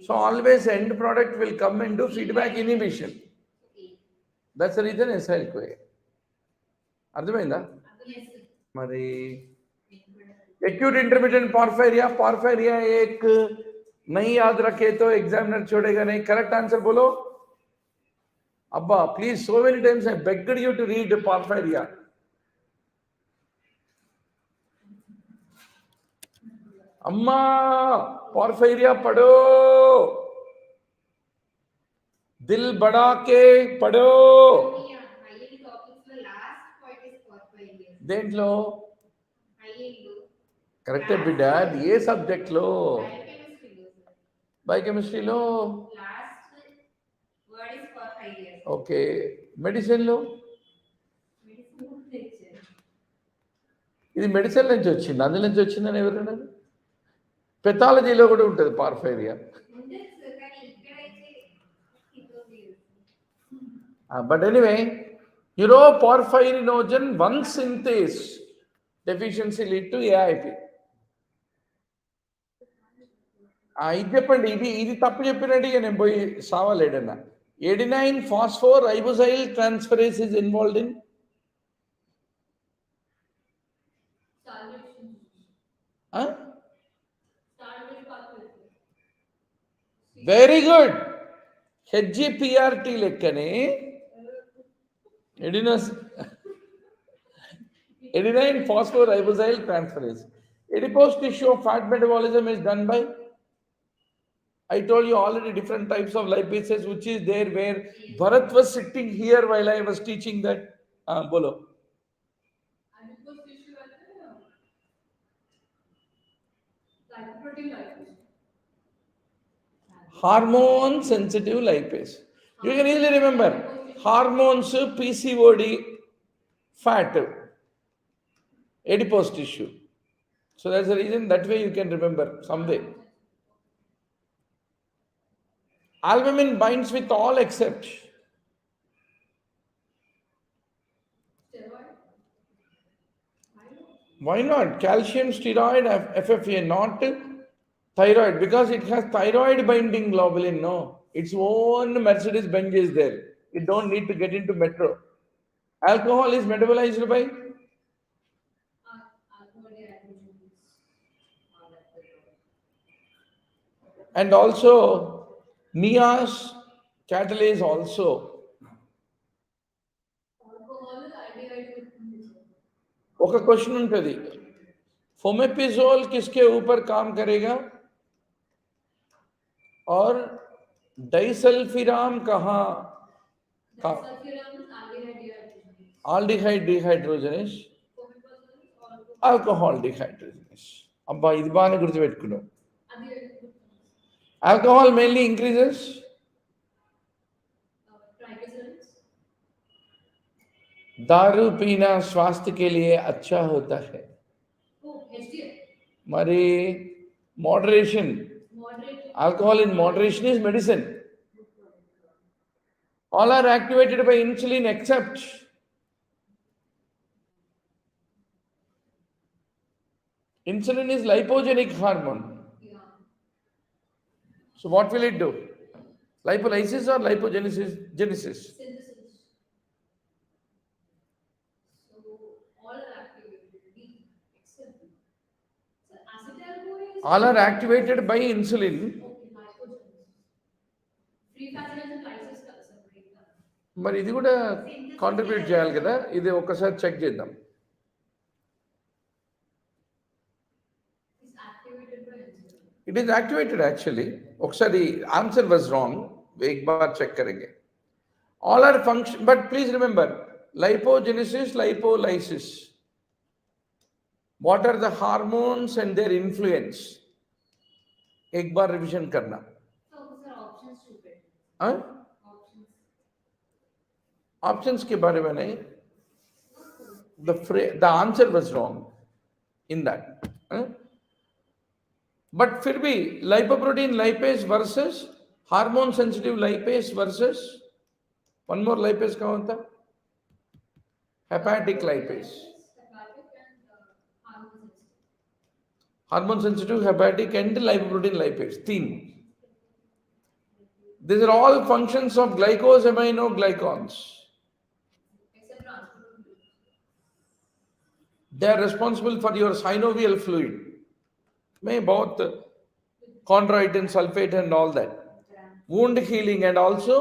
So always end product will come and do feedback inhibition. That's the reason acyl-CoA. అర్థమైందా? మరి acute intermittent porphyria एक नहीं याद रखे तो examiner छोड़ेगा नहीं. Correct answer बोलो. अब्बा please, so many times I begged you to read porphyria. अम्मा porphyria पढ़ो, दिल बढ़ा के पढ़ो. దేంట్లో కరెక్టే బిడ్డ, ఏ సబ్జెక్ట్ లో? బయోకెమిస్ట్రీలో. ఓకే, మెడిసిన్ లో. ఇది మెడిసిన్ నుంచి వచ్చింది, అందులో నుంచి వచ్చిందని ఎవరైనా? పెథాలజీలో కూడా ఉంటుంది పార్ఫైరియా. But anyway, porphyrinogen 1 synthase deficiency lead to AIP. ఇది చెప్పండి, ఇది తప్పు చెప్పినట్టు నేను పోయి సావాలేడన్నా. Adenine phosphoribosyl transferase is involved in very good. HGPRT లెక్కనే adenine phosphoribosyl transferase. Adipose tissue of fat metabolism is done by, I told you already, different types of lipases, which is there where Bharat was sitting here while I was teaching that. Bolo. Adipose tissue lipoprotein lipase. Hormone sensitive lipase. You can easily remember hormones, PCOD, fat, adipose tissue. So that's the reason, that way you can remember some way. Albumin binds with all except Steroid. why not calcium, steroid, FFA, not thyroid, because it has thyroid binding globulin. No, its own Mercedes Benz is there. It don't need to get into metro. Alcohol is metabolized by and also Nias catalase also. ఒక question ఉంటుంది, फोमेपिजोल किसके ऊपर काम करेगा? और disulfiram कहाँ? Aldehyde dehydrogenase, alcohol dehydrogenase. అబ్బా ఇది బాగానే గుర్తుపెట్టుకున్నాం. ఆల్కహాల్ మెయిన్లీ ఇంక్రీజెస్ दारू पीना स्वास्थ्य के लिए अच्छा होता है. మరి moderation, alcohol in moderation is medicine. All are activated by insulin except insulin is lipogenic hormone. So what will it do? Lipolysis or lipogenesis? Genesis. All are activated by insulin. మరి ఇది కూడా కాంట్రిబ్యూట్ చేయాలి కదా, ఇది ఒకసారి check చేద్దాం. It is activated actually. ఒకసారి answer was wrong. एक बार check करेंगे. All are function, but please remember lipogenesis, lipolysis. What are the hormones and their influence? एक बार रिविजन करना. Options के बारे में नहीं. The answer was wrong in that. But फिर भी lipoprotein lipase versus hormone sensitive lipase versus one more lipase कहाँ होता? Hepatic lipase. Hormone sensitive, hepatic and lipoprotein lipase. तीन. These are all functions of glycose, amino, glycons. They are responsible for your synovial fluid. May both chondroitin, sulfate and all that. Wound healing and also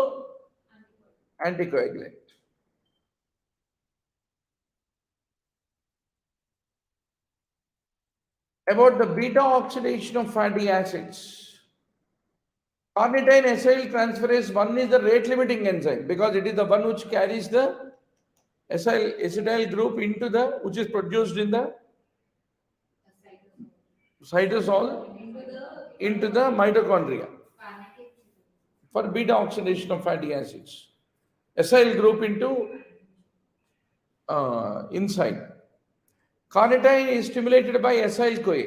anticoagulant. About the beta oxidation of fatty acids. Carnitine acyl transferase 1 is the rate limiting enzyme because it is the one which carries the acetyl group into the, which is produced in the cytosol into the mitochondria for beta oxidation of fatty acids. Acyl group into inside. Carnitine is stimulated by acyl-CoA.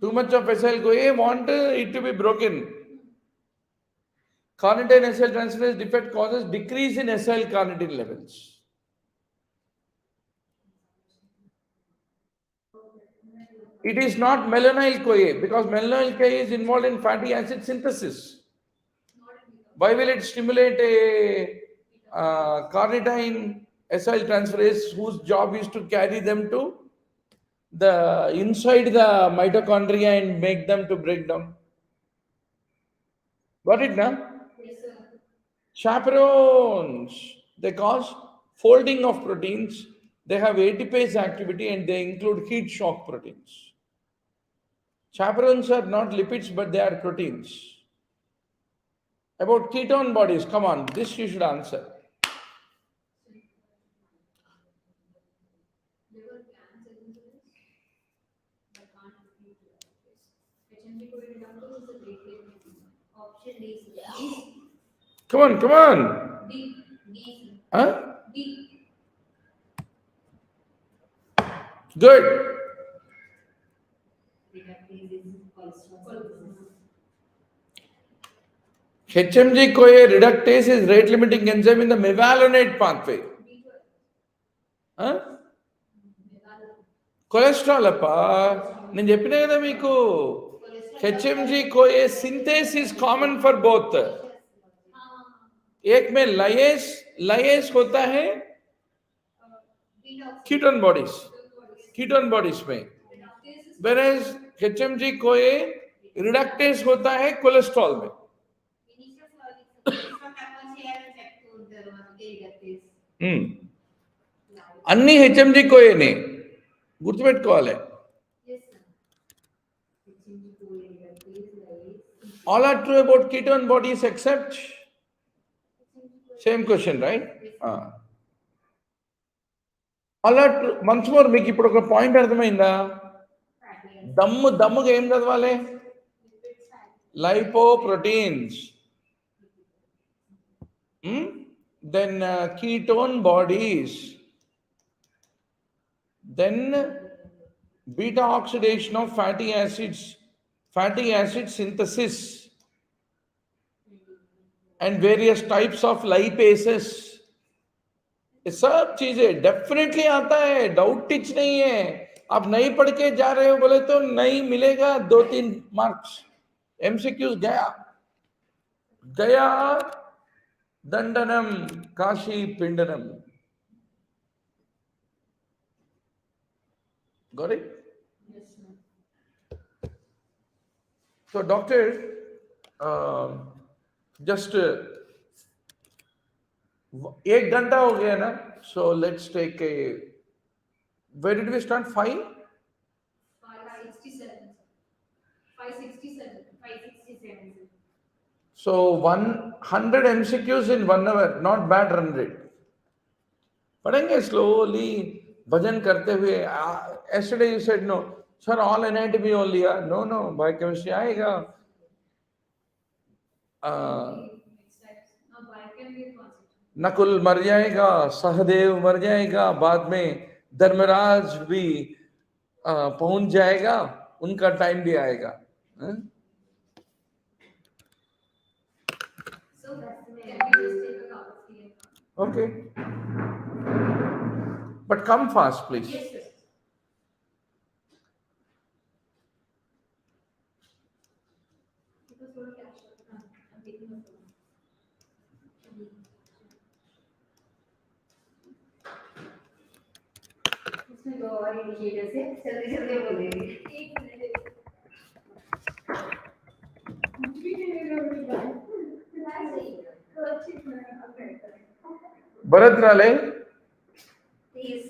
Too much of acyl-CoA want it to be broken. Carnitine acyl transferase defect causes decrease in acyl carnitine levels. It is not malonyl-CoA because malonyl-CoA is involved in fatty acid synthesis. Why will it stimulate a carnitine acyl transferase whose job is to carry them to the inside the mitochondria and make them to break down? Got it now? Yes, sir. Chaperones, they cause folding of proteins. They have ATPase activity and they include heat shock proteins. Chaperones are not lipids, but they are proteins. About ketone bodies, come on, this you should answer. Come on, come on. Huh? Good. HMG-CoA reductase is rate limiting enzyme in the mevalonate pathway. Huh? Cholesterol అప్ప నేను చెప్పినా కదా మీకు HMG-CoA synthesis common for both. एक में लाइएस होता है ketone bodies में, whereas HMG-CoA रिडक्टेस होता है कोलेस्ट्रॉल में. అన్ని హెచ్ఎంజీ కోయేనే గుర్తుపెట్టుకోవాలి. Yes, sir. HMG coated, phase like All are true about ketone bodies except same question, right? All are true. Once more మీకు ఇప్పుడు ఒక పాయింట్ అర్థమైందా? fatty acids. దమ్ముగా ఏం చదవాలి? Lipids, fat. Lipoproteins. Then ketone bodies. Then beta oxidation of fatty acids synthesis, and various types of lipases. ये सब चीजें definitely आता है, डाउट टिच नहीं है. आप नहीं पढ़ के जा रहे हो बोले तो नहीं मिलेगा 2-3 मार्क्स. एमसीक्यूज गया दंडनम Kashi पिंडनम. Got it? Yes, sir. So doctor, just 1 घंटा हो गया ना. So let's take a, where did we start? 5? 567. 567. 567. So 100 MCQs in 1 hour, not bad run rate. पढ़ेंगे slowly, भजन करते हुए. Yesterday you said no, sir, all anatomy only. No, biochemistry आएगा. Now biochem will concentrate. Nakul मर जाएगा, सहदेव मर जाएगा, बाद में धर्मराज भी पहुंच जाएगा, उनका टाइम भी आएगा. So can we just take a cup of tea? Okay, but come fast, please. Yes, sir. Because we're cash. I'm taking a phone. इसमें दो और इंडिकेटर से जल्दी जल्दी बोलेंगे. 1 मिनट. कुछ भी नहीं लग भरत राले. Please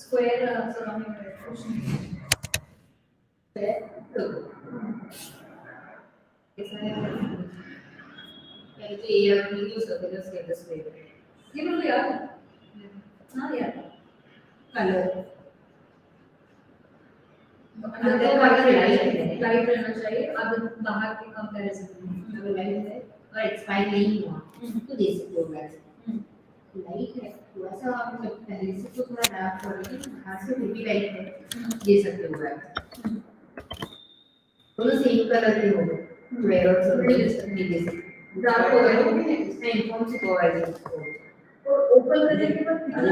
Square surrounding ocean. Square. पहले तो ये यार नहीं यूज करते थे स्टेटस पे ये बोलो यार हाँ यार कलर अंदर का अगर लाइट रहना चाहिए अब बाहर के कंपैरिजन अगर लाइट है और एक्सपायर नहीं हुआ तो दे सकते हो वैसे लाइट है थोड़ा सा मतलब पहले से तो थोड़ा डार्क हो रही है बाहर से फिर भी लाइट है दे सकते हो वैसे दोनों सेम कलर के हो रेड और सफेद नहीं दे सकते डार्क हो गया है इसमें इन्फॉर्म से प्रोवाइड है और ओपन करने के बाद कितना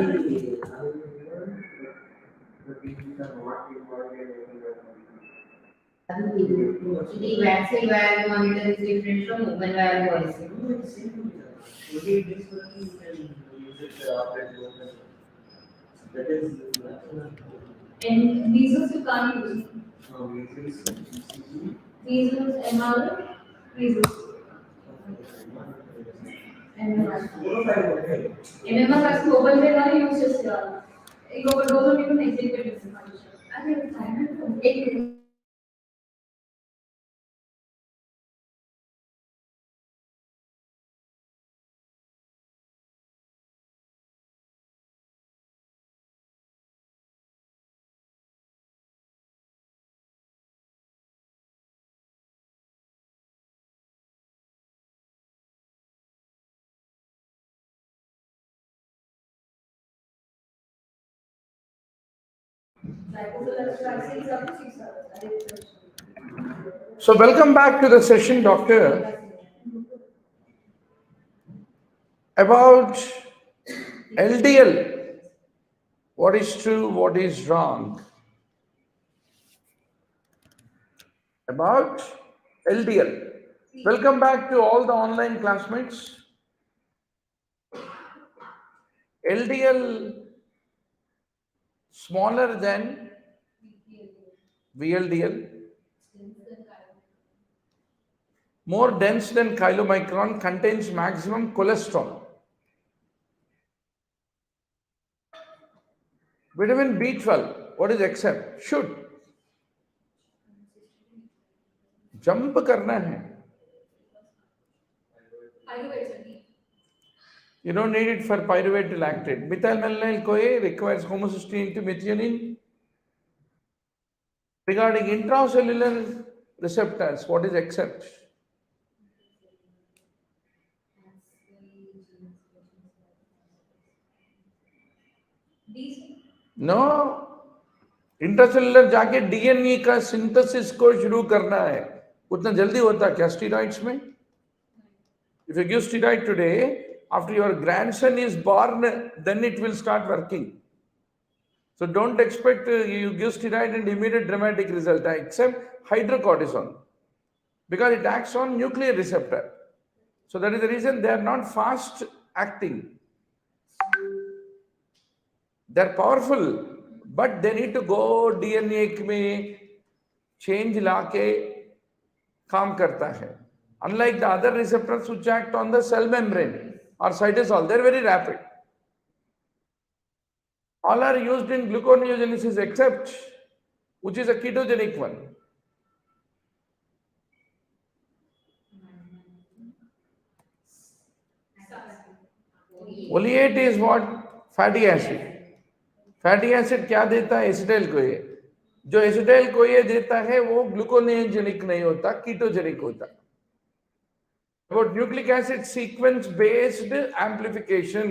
the vaccine vial monitor is different from open vial policy. And measles you can't use. Measles, MR, measles. MMR has to open the vial use just एक overdose होने को नहीं चाहिए एक So welcome back to the session, doctor. About LDL, what is true, what is wrong? About LDL. Welcome back to all the online classmates. LDL smaller than VLDL, more dense than chylomicron, contains maximum cholesterol. Vitamin B12, what is except? Should. Jump करना है. You don't need it for pyruvate lactate. Methylmalonyl-CoA requires homocysteine to methionine. Regarding intracellular receptors, what is except? No. Intracellular जाके DNA का synthesis को शुरू करना है उतना जल्दी होता क्या स्टेरॉइड्स में if you give steroid today after your grandson is born then it will start working so don't expect you give steroid and immediate dramatic result except hydrocortisone because it acts on nuclear receptor so that is the reason they are not fast acting they are powerful but they need to go DNA में change लाके काम करता है unlike the other receptors which act on the cell membrane or cytosol they are very rapid all are used in gluconeogenesis except which is a ketogenic one oleate is what fatty acid क्या देता है acetyl कोए जो acetyl CoA देता है वो ग्लूकोनेogenic नहीं होता कीटोजेनिक होता about nucleic acid sequence based amplification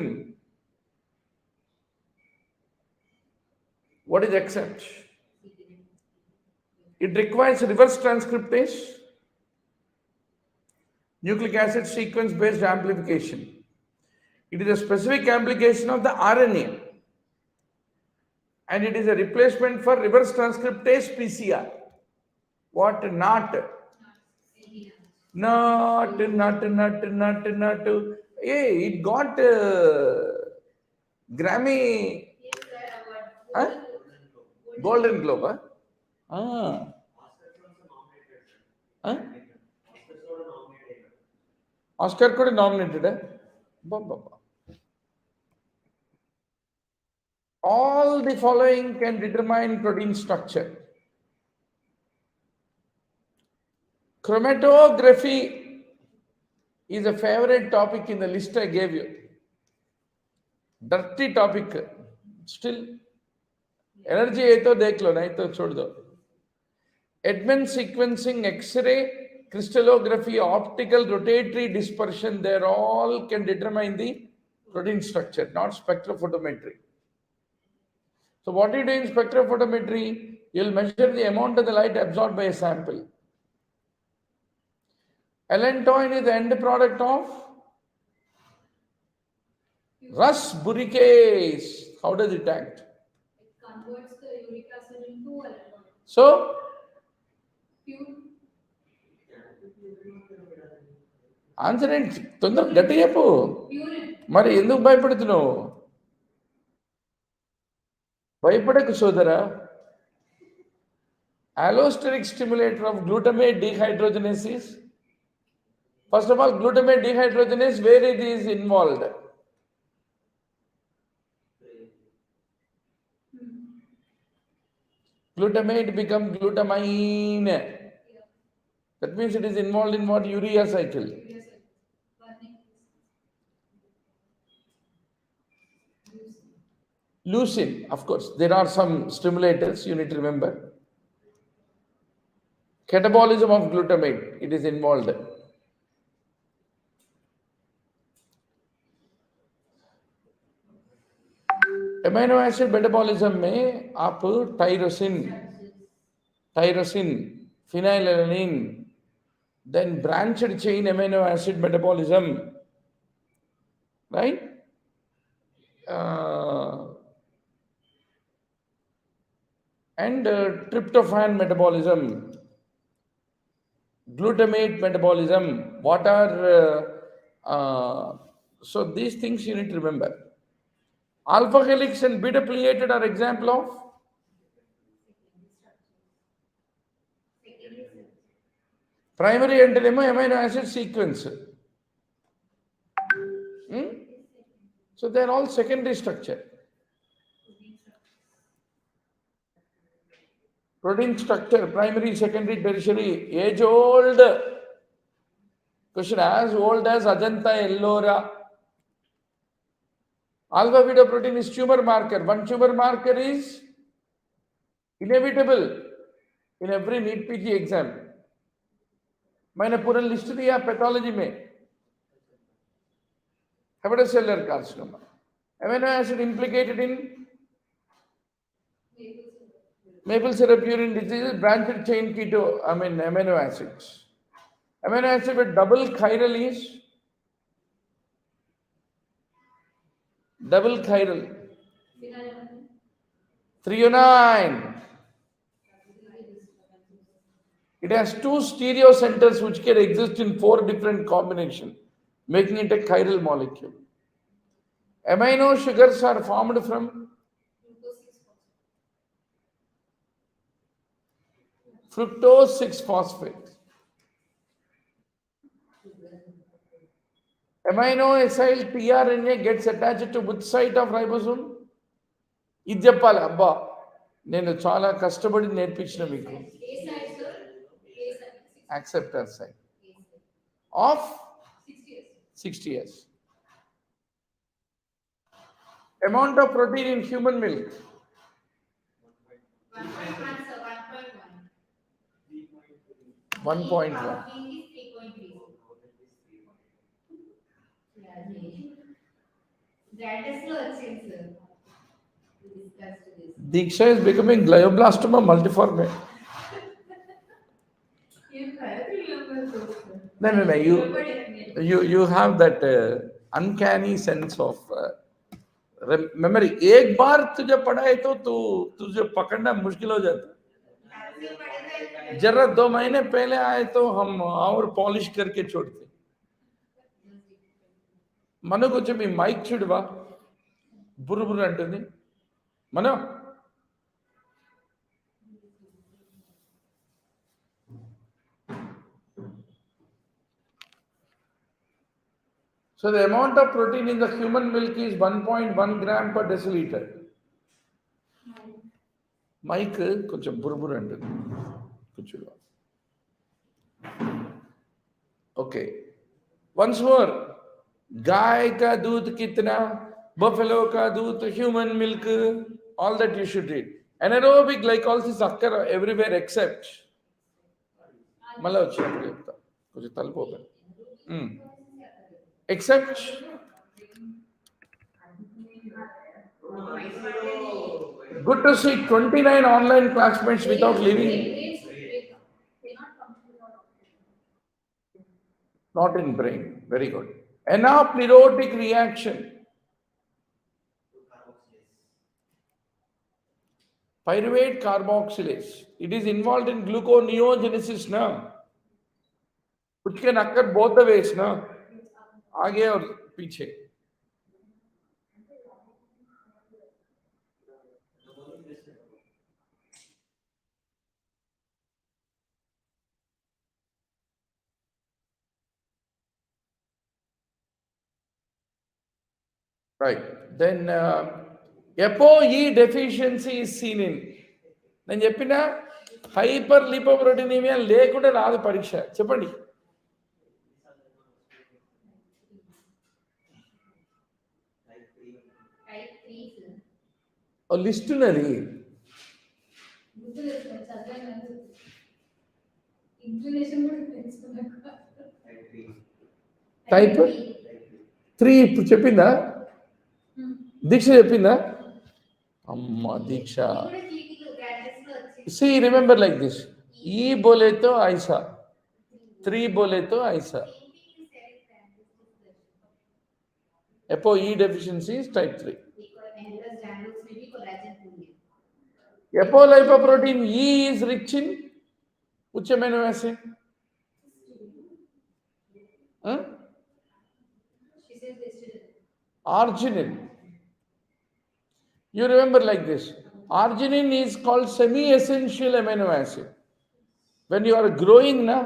what is except it requires reverse transcriptase nucleic acid sequence based amplification it is a specific amplification of the RNA and it is a replacement for reverse transcriptase PCR what not hey it got Grammy huh? Golden Globe huh? Oscar could nominated All the following can determine protein structure. Chromatography is a favorite topic in the list I gave you. Dirty topic. Still, energy hai to dekh lo, nahi to chhod do. Edmund sequencing, X-ray, crystallography, optical rotatory dispersion, they all can determine the protein structure, not spectrophotometry. So what do you do in spectrophotometry? You'll measure the amount of the light absorbed by a sample. Allantoin is the end product of Rus buricase. How does it act? It converts the uric acid into alcohol. So, Pure. Answer ఏంటి? తొందర గట్టిగా చెప్పు. Urine. మరి ఎందుకు భయపడుతున్నావు? భయపడకు సోదరా. Allosteric stimulator of glutamate dehydrogenases. First of all, glutamate dehydrogenase, where it is involved? Glutamate become glutamine. That means it is involved in what? Urea cycle. Leucine, of course. There are some stimulators you need to remember. Catabolism of glutamate, it is involved. Amino acid metabolism में आप tyrosin, phenylalanine, then branched chain amino acid metabolism, right? And tryptophan metabolism, glutamate metabolism. What are so these things you need to remember. Alpha helix and beta pleated are example of primary and amino acid sequence. So they are all secondary structure. Protein structure, primary, secondary, tertiary, age old. Question as old as Ajanta, Ellora. Alpha beta protein is tumor marker. One tumor marker is inevitable in every NEETPG exam. मैंने पूरा list दिया pathology में. Hepatocellular carcinoma. Amino acid implicated in maple syrup urine disease, branched chain amino acids. Amino acid with double chiral is double chiral. Threonine. It has two stereo centers which can exist in 4 different combinations, making it a chiral molecule. Amino sugars are formed from fructose 6-phosphate. Amino acyl tRNA gets attached to which site of ribosome? ఇది చెప్పాలి. అబ్బా నేను చాలా కష్టపడి నేర్పించిన మీకు. Acceptor site of 60 years. Amount of protein in human milk? 1.1. Diksha is becoming glioblastoma multiforme. No. You have that uncanny sense of memory. एक बार तुझे पढ़ाए तो तुझे पकड़ना मुश्किल हो जाता. जरा 2 महीने पहले आए तो हम और पॉलिश करके छोड़ते. मनो कुछ भी माइक छुड़वा बुरबुर अंటుంది. मनो So the amount of protein in the human milk is 1.1 gram per deciliter. Mic కొంచెం బురుబురు అంటుంది కొంచెం. ओके वंस मोर गाय का दूध कितना बफेलो का दूध human milk all that you should read anaerobic glycolysis occur everywhere except మళ్ళీ వచ్చినప్పుడు చెప్తా కొంచెం తలుపు open except good to see 29 online classmates without leaving. Not in brain. Very good. Anaplerotic reaction. Pyruvate carboxylase. It is involved in gluconeogenesis now. Which can occur both the ways now. आगे और पीछे. Right. Then ApoE deficiency is seen in. నేను చెప్పిన hyper lipoproteinaemia లేకుండా రాదు పరీక్ష. చెప్పండి. List ఉన్నది. టైప్ 3 ఇప్పుడు చెప్పిందా దీక్ష చెప్పిందా అమ్మ దీక్ష सी रिमेंबर लाइक दिस ई बोले तो ऐसा 3 बोले तो ऐसा ApoE deficiency is type 3 apolipoprotein E is rich in which amino acid arginine. You remember like this. Arginine is called semi-essential amino acid. When you are growing ना,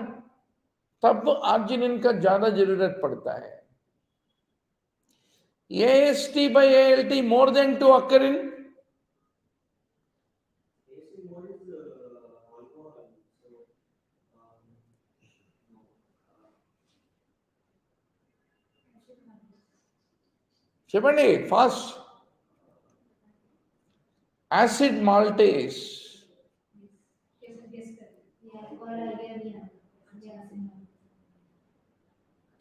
तब arginine का ज़्यादा ज़रूरत पड़ता है. AST by ALT more than 2 occur in చెప్పండి fast. Acid maltase.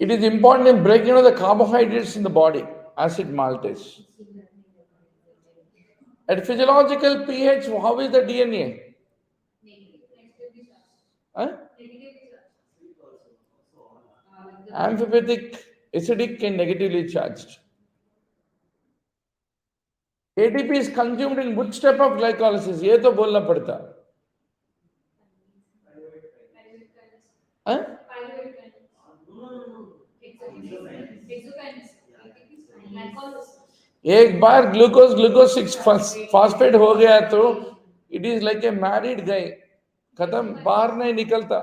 It is important in breaking down the carbohydrates in the body. Acid maltase. At physiological pH, how is the DNA? Amphipathic, acidic, and negatively charged. ATP is consumed in which step of glycolysis? ये तो बोलना पड़ता. एक बार glucose 6 phosphate हो गया तो it is like a married guy खत्म बाहर नहीं निकलता.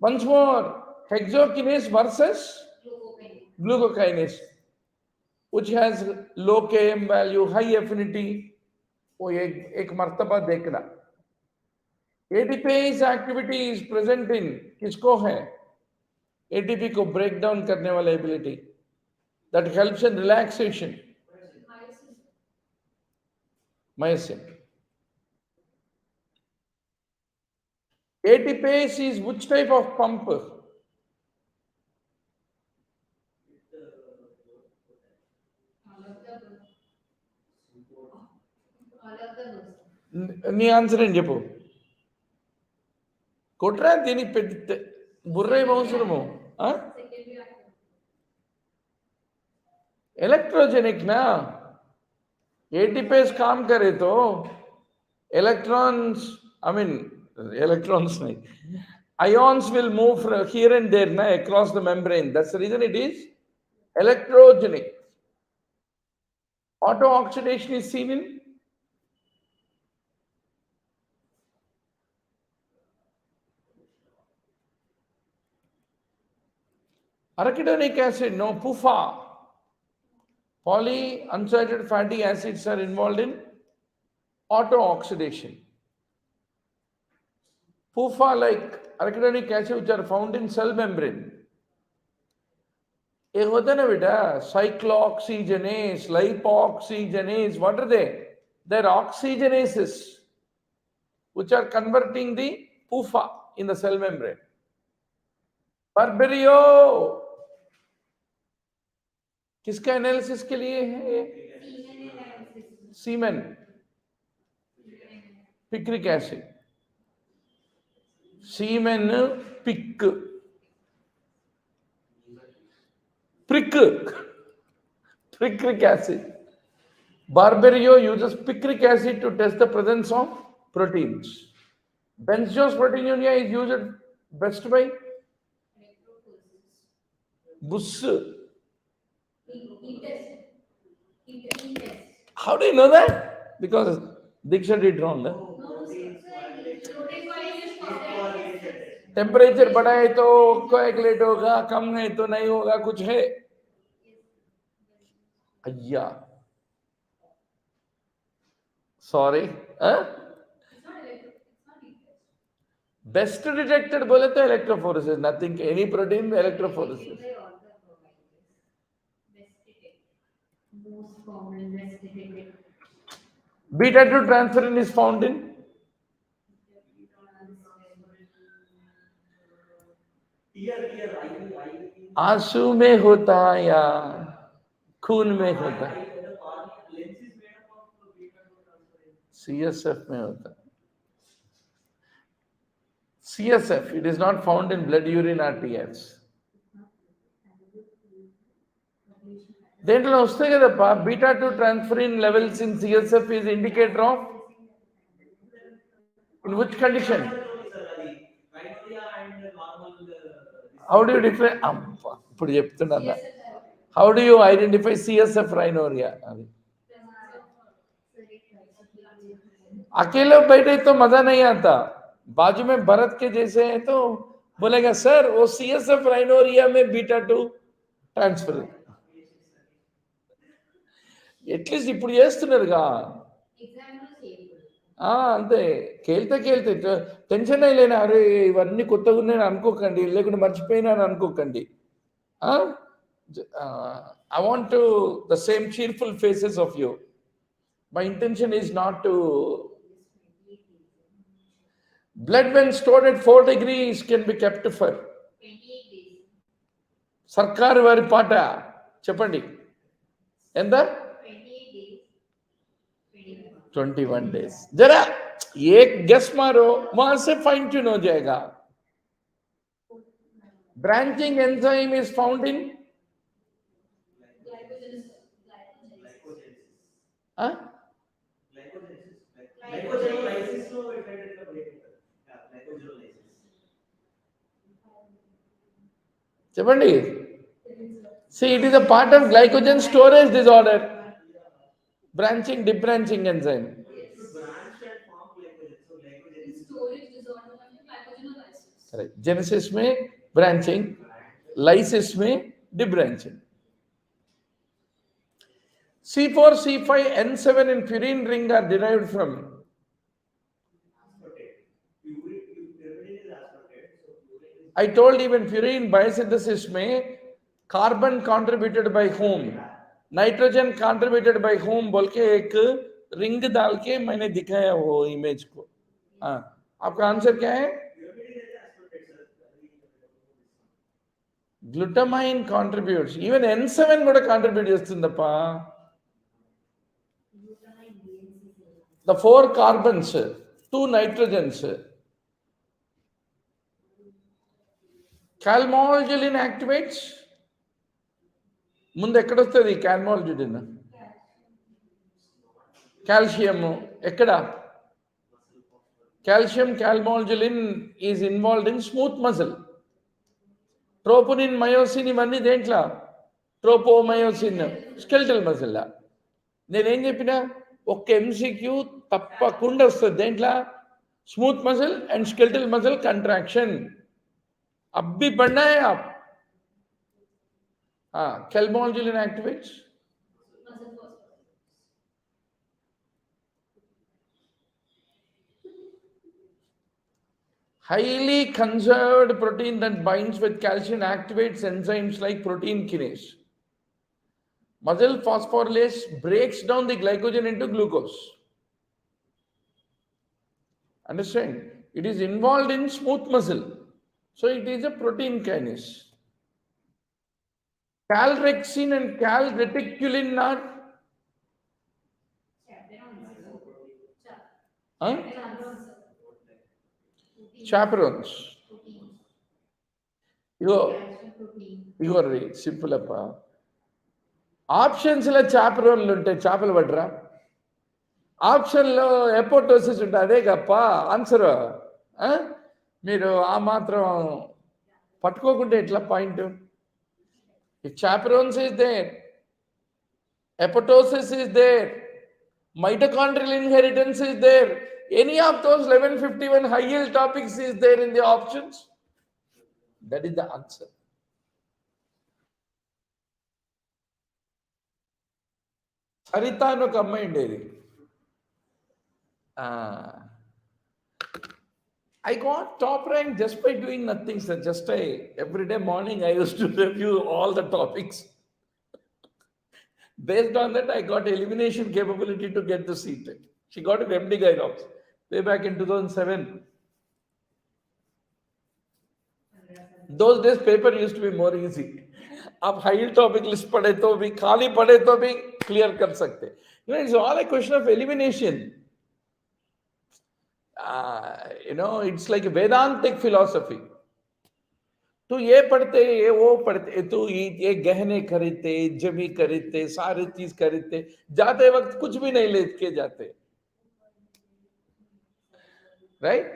Once more, hexokinase versus glucokinase. Which has low Km value, high affinity, वो एक मर्तबा देखना. ATPase activity is present in किसको है? ATP को break down करने वाला ability that helps in relaxation. Myosin. ATPase is which type of pump? నీ ఆన్సర్ ఏం చెప్పు కొట్రా దీనికి పెద్ద బుర్ర ఏం అవసరము इलेक्ट्रोजेनिक ना एटीपेज काम करे तो इलेक्ट्रॉन्स नहीं ions will move from here and there na across the membrane. That's the reason it is electrogenic. Auto oxidation is seen in arachidonic acid, no PUFA. Polyunsaturated fatty acids are involved in auto-oxidation. PUFA like arachidonic acid which are found in cell membrane. एक होता है ना बेटा cyclooxygenase, lipoxygenase. What are they? They're oxygenases which are converting the PUFA in the cell membrane. Barberio किसका analysis के लिए है? सीमेन, picric acid, semen pick picric acid. Barberio uses picric acid to test the presence of proteins. Benzosproteinuria is used best by Buss. How do you know that? Because Diksha did wrong. Temperature बढ़ा है तो coagulate होगा, कम है तो नहीं होगा, कुछ है अय्या सॉरी बेस्ट डिटेक्टेड बोले तो electrophoresis, nothing any protein electrophoresis. Beta 2 transferrin is found in आंसू में होता या खून में होता? CSF में होता. CSF, it is not found in blood, urine, RTFs. దేంట్లో వస్తాయి కదప్పా. Beta 2 transferrin levels in CSF is indicator of in which condition? How do you different? ఇప్పుడు చెప్తున్నా. How do you identify CSF rhinorrhea? अकेले बैठे तो मजा नहीं आता, बाजू में भरत के जैसे है तो बोलेगा सर वो CSF rhinorrhea में बीटा 2 ट्रांसफर. ఎట్లీస్ట్ ఇప్పుడు చేస్తున్నారుగా అంతే. కేళ్తే టెన్షన్ అయ్యలేనా, అరే ఇవన్నీ కొత్తగా ఉన్నాయని అనుకోకండి, లేకుంటే మర్చిపోయినాను అనుకోకండి. I want to the same cheerful faces of you. My intention is not to blood when stored at 4 degrees can be kept for 28 days. సర్కారు వారి పాట చెప్పండి ఎంత? 21 days. जरा एक गेस मारो, वहां से फाइन ट्यून हो जाएगा. Branching enzyme is found in చెప్పండి. See, it is a part of glycogen storage disorder. Branching, debranching enzyme. Correct. Genesis में branching, lysis में debranching. C4, C5, N7 and purine ring are derived from I told even purine biosynthesis में carbon contributed by whom, nitrogen contributed bye home बोल के एक ring डाल के मैंने दिखाया वो इमेज को. हाँ, आपका आंसर क्या है? Glutamine contributes. Even N7 కూడా contribute చేస్తుందప్పా. The 4 carbons, 2 nitrogens. Calmodulin activates. ముందు ఎక్కడ వస్తుంది క్యాల్మోల్జుడిన్? కాల్షియం ఎక్కడ? Calcium calmodulin is involved in smooth muscle. Troponin myosin ఇవన్నీ దేంట్లో? Tropomyosin skeletal muscle. నేనేం చెప్పినా ఒక MCQ తప్పకుండా వస్తుంది దేంట్లో? Smooth muscle and skeletal muscle contraction. అబ్బి పడినాయి आप. Calmodulin activates highly conserved protein that binds with calcium activates enzymes like protein kinase. Muscle phosphorylase breaks down the glycogen into glucose. Understand? It is involved in smooth muscle. So it is a protein kinase. Calrexin and calreticulin are huh? Chaperones. Ego re simple అప్ప ఆప్షన్స్లో చాపెరోన్లు ఉంటాయి చేపలు పడరా ఆప్షన్లో ఎపోటోసిస్ ఉంటుంది అదే గప్ప answer మీరు ఆ మాత్రం పట్టుకోకుంటే ఎట్లా point chaperones is there, apoptosis is there, mitochondrial inheritance is there. Any of those 1151 high yield topics is there in the options? That is the answer. Sarita no amma indedi. I got top rank just by doing nothing, sir. Just every day morning I used to review all the topics. Based on that, I got elimination capability to get the seat. She got an MD Gynox way back in 2007. Those days, paper used to be more easy. आप high topic list पढ़े तो भी खाली पढ़े तो भी clear कर सकते. You know, it's all a question of elimination. You know, it's like a Vedantic philosophy. तो ये पढ़ते ये वो पढ़ते तो ये गहने खरीदते जमी खरीदते सारी चीज खरीदते जाते वक्त कुछ भी नहीं लेके जाते right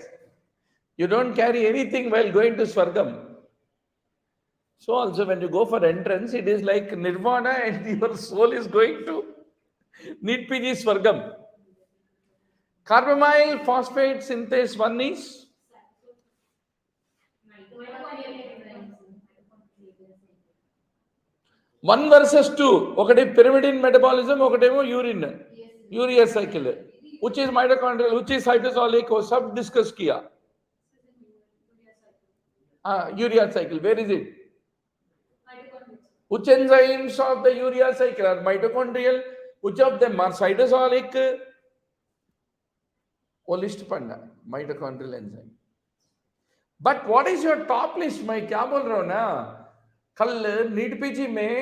you don't carry anything while going to Swargam so also when you go for entrance it is like nirvana and your soul is going to NEETPG Swargam. Carbamyl phosphate synthase 1 is 1 versus 2. ఒకటి pyrimidine metabolism, ఒకటేమో urine, urea cycle. Which is mitochondrial, which is cytosolic, वो सब discuss किया. Urea cycle, where is it? Which enzymes of the urea cycle are mitochondrial? Which of them are cytosolic? वो list पढ़ना, mitochondrial enzyme. But what is your top list? मैं क्या बोल रहा हूँ ना? कल NEETPG में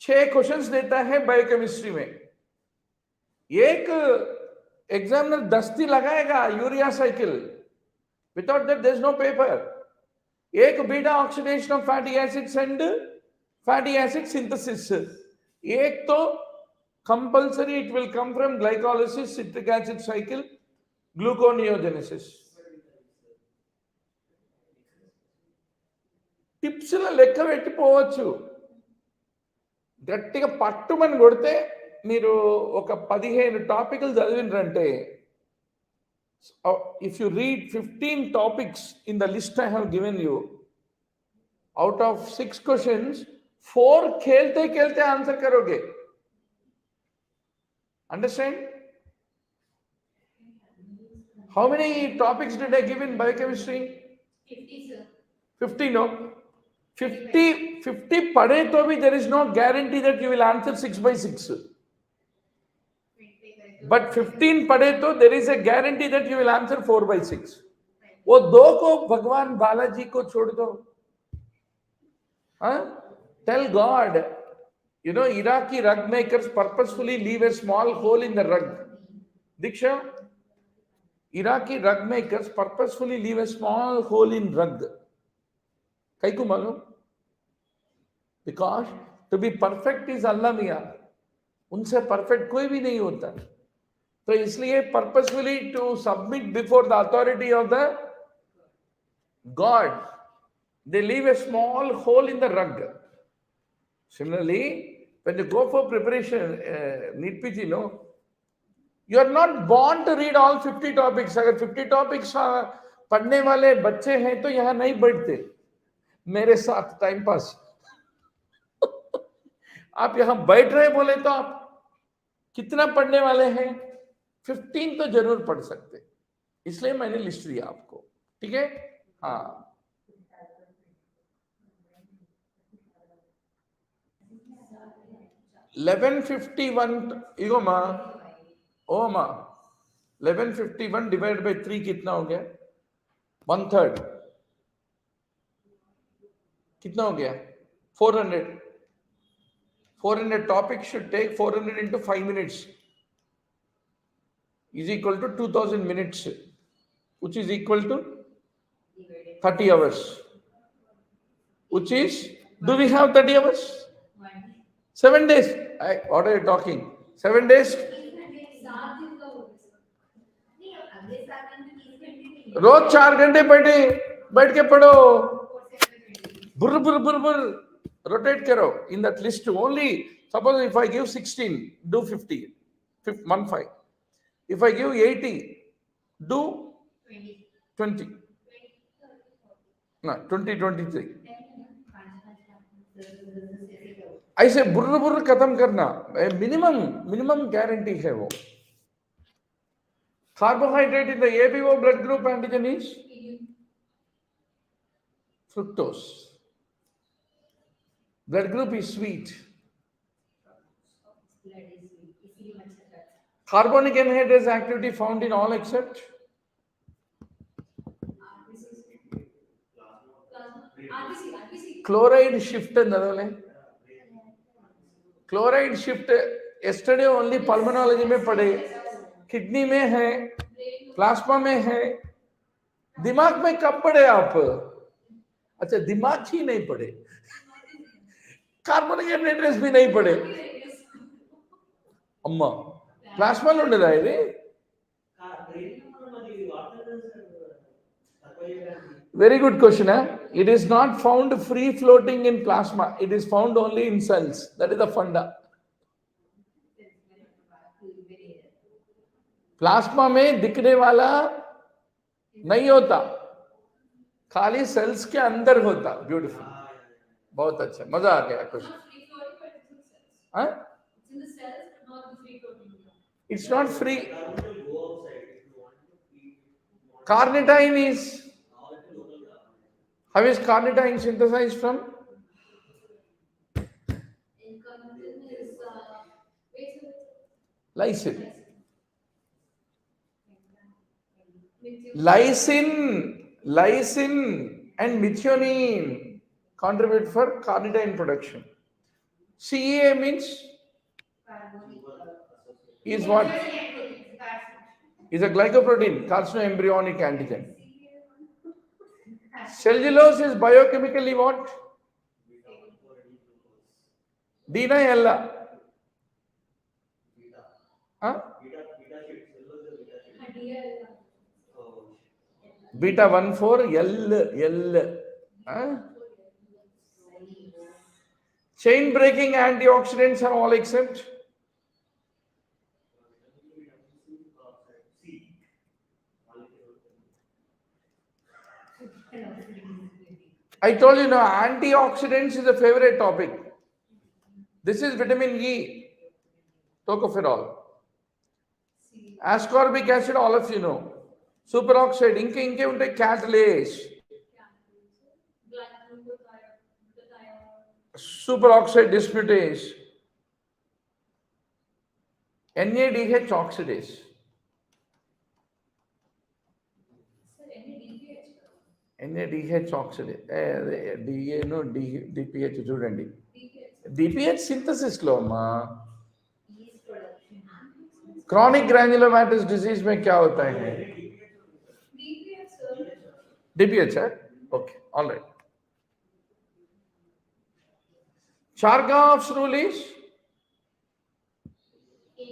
6 क्वेश्चंस देता है बायोकेमिस्ट्री में एक एग्जामिनर दस्ती लगाएगा urea cycle without that there is no paper एक beta oxidation of fatty acids and fatty acid synthesis एक तो compulsory it will come from glycolysis citric acid cycle gluconeogenesis టిప్స్లో లెక్క పెట్టిపోవచ్చు గట్టిగా పట్టుమని కొడితే మీరు ఒక 15 టాపిక్లు చదివినరంటే if you read 15 topics in the list I have given you out of 6 questions 4 खेलते खेलते आंसर करोगे understand how many topics did I give in biochemistry 50 sir 50 no 50 पढ़े तो भी there is no guarantee that you will answer 6/6 but 15 पढ़े तो there is a guarantee that you will answer 4/6 वो दो को भगवान बालाजी को छोड़ दो tell God you know Iraqi rug makers purposefully leave a small hole in the rug Diksha Iraqi rug makers purposefully leave a small hole in rug कई को मालूम because to be perfect is Allah मियाँ उनसे perfect कोई भी नहीं होता तो इसलिए purposefully to submit before the authority of the god they leave a small hole in the rug similarly when you go for preparation NEETPG no you are not born to read all 50 topics अगर 50 topics पढ़ने वाले बच्चे हैं तो यहाँ नहीं बैठते मेरे साथ टाइम पास आप यहां बैठ रहे बोले तो आप कितना पढ़ने वाले हैं 15 तो जरूर पढ़ सकते इसलिए मैंने लिस्ट दिया आपको ठीक है हाँ 1151 इगोमा ओमा 1151 डिवाइड बाय 3 कितना हो गया 1/3 कितना हो गया 400 400 topic should take 400 into 5 minutes is equal to 2000 minutes which is equal to 30 hours which is do we have 30 hours 7 days what are you talking 7 days रोज 4 घंटे बैठ के पढ़ो बुर बुर बुर बुर rotate karo in that list only suppose if I give 16 do 50 1 5 if I give 80 do 20 no 20 23 ऐसे बुर्र बुर्र खत्म करना मिनिमम गारंटी है वो carbohydrate in the ABO blood group antigen is fructose blood group is sweet carbonic anhydrase activity found in all except chloride shift chloride shift yesterday only pulmonology में पढ़े kidney में है plasma में है दिमाग में कब पढ़े आप अच्छा दिमाग ही नहीं पढ़े कार्बनिक एनहाइड्रेस भी नहीं पढ़े अम्मा प्लाज्मा లో ఉండదా ఇది very good question it is not found free floating in plasma it is found only in cells that is the funda plasma में दिखने वाला नहीं होता खाली सेल्स के अंदर होता ब्यूटीफुल बहुत अच्छा मजा आ गया question it's not free carnitine is how is carnitine synthesized from lysine lysine and methionine contribute for carnitine production CA means is what is a glycoprotein carcinoembryonic antigen cellulose is biochemically what D na L beta 14 L chain breaking antioxidants are all except I told you now antioxidants is a favorite topic this is vitamin E tocopherol ascorbic acid all of you know superoxide inke unte catalase superoxide dismutase NADH oxidase NADH oxidase DA no DPH చూడండి DPH synthesis లో అమ్మా chronic granulomatous disease में क्या होता है DPH है okay all right Chargaff's rule is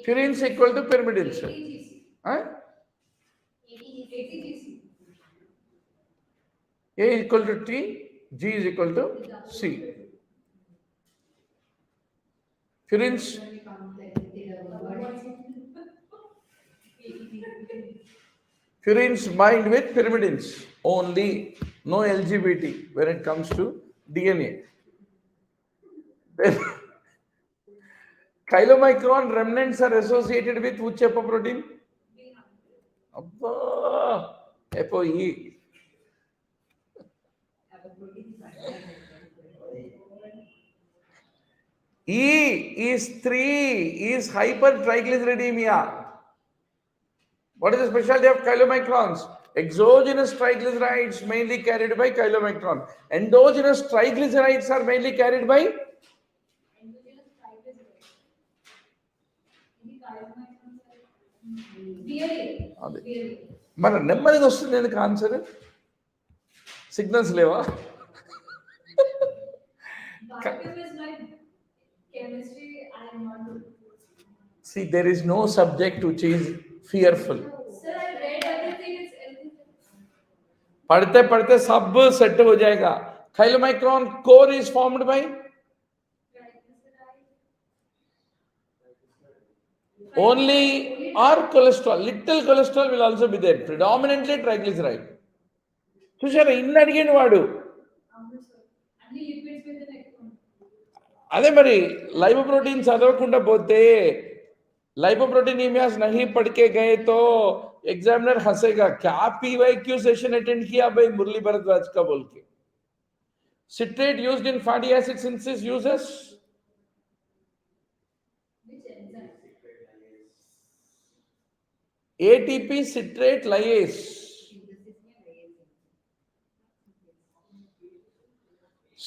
purines equal to pyrimidines huh? A equal to T G is equal to C purines purines bind with pyrimidines only no LGBT when it comes to DNA then chylomicron remnants are associated with which apoprotein abba apoe E is 3 is hypertriglyceridemia. What is the specialty of chylomicrons? Exogenous triglycerides mainly carried by chylomicron. Endogenous triglycerides are mainly carried by endogenous triglycerides. ఇది carbohydrates beer మన నెమ్మదిగా వస్తుంది ఎందుకు answer signals లేవా Biochemistry is like chemistry. I am not good. See, there is no subject which is fearful. Sir, I read everything. It's everything. पढ़ते पढ़ते सब set हो जाएगा. Chylomicron core is formed by only or cholesterol. Little cholesterol will also be there. Predominantly triglyceride. చూసారా ఇన్ని అడిగాను వాడు. అవును సార్ అన్ని లిపిడ్స్ మీద ఎక్కువ. అదే మరి లైపోప్రోటీన్ చదవకుండా పోతే लाइपोप्रोटीनीमियास नहीं पढ़ के गए तो एग्जामिनर हंसेगा क्या पीवाईक्यू सेशन अटेंड किया भाई मुरली भरद्वाज का बोल के. Citrate used in fatty acid synthesis uses ATP citrate lyase.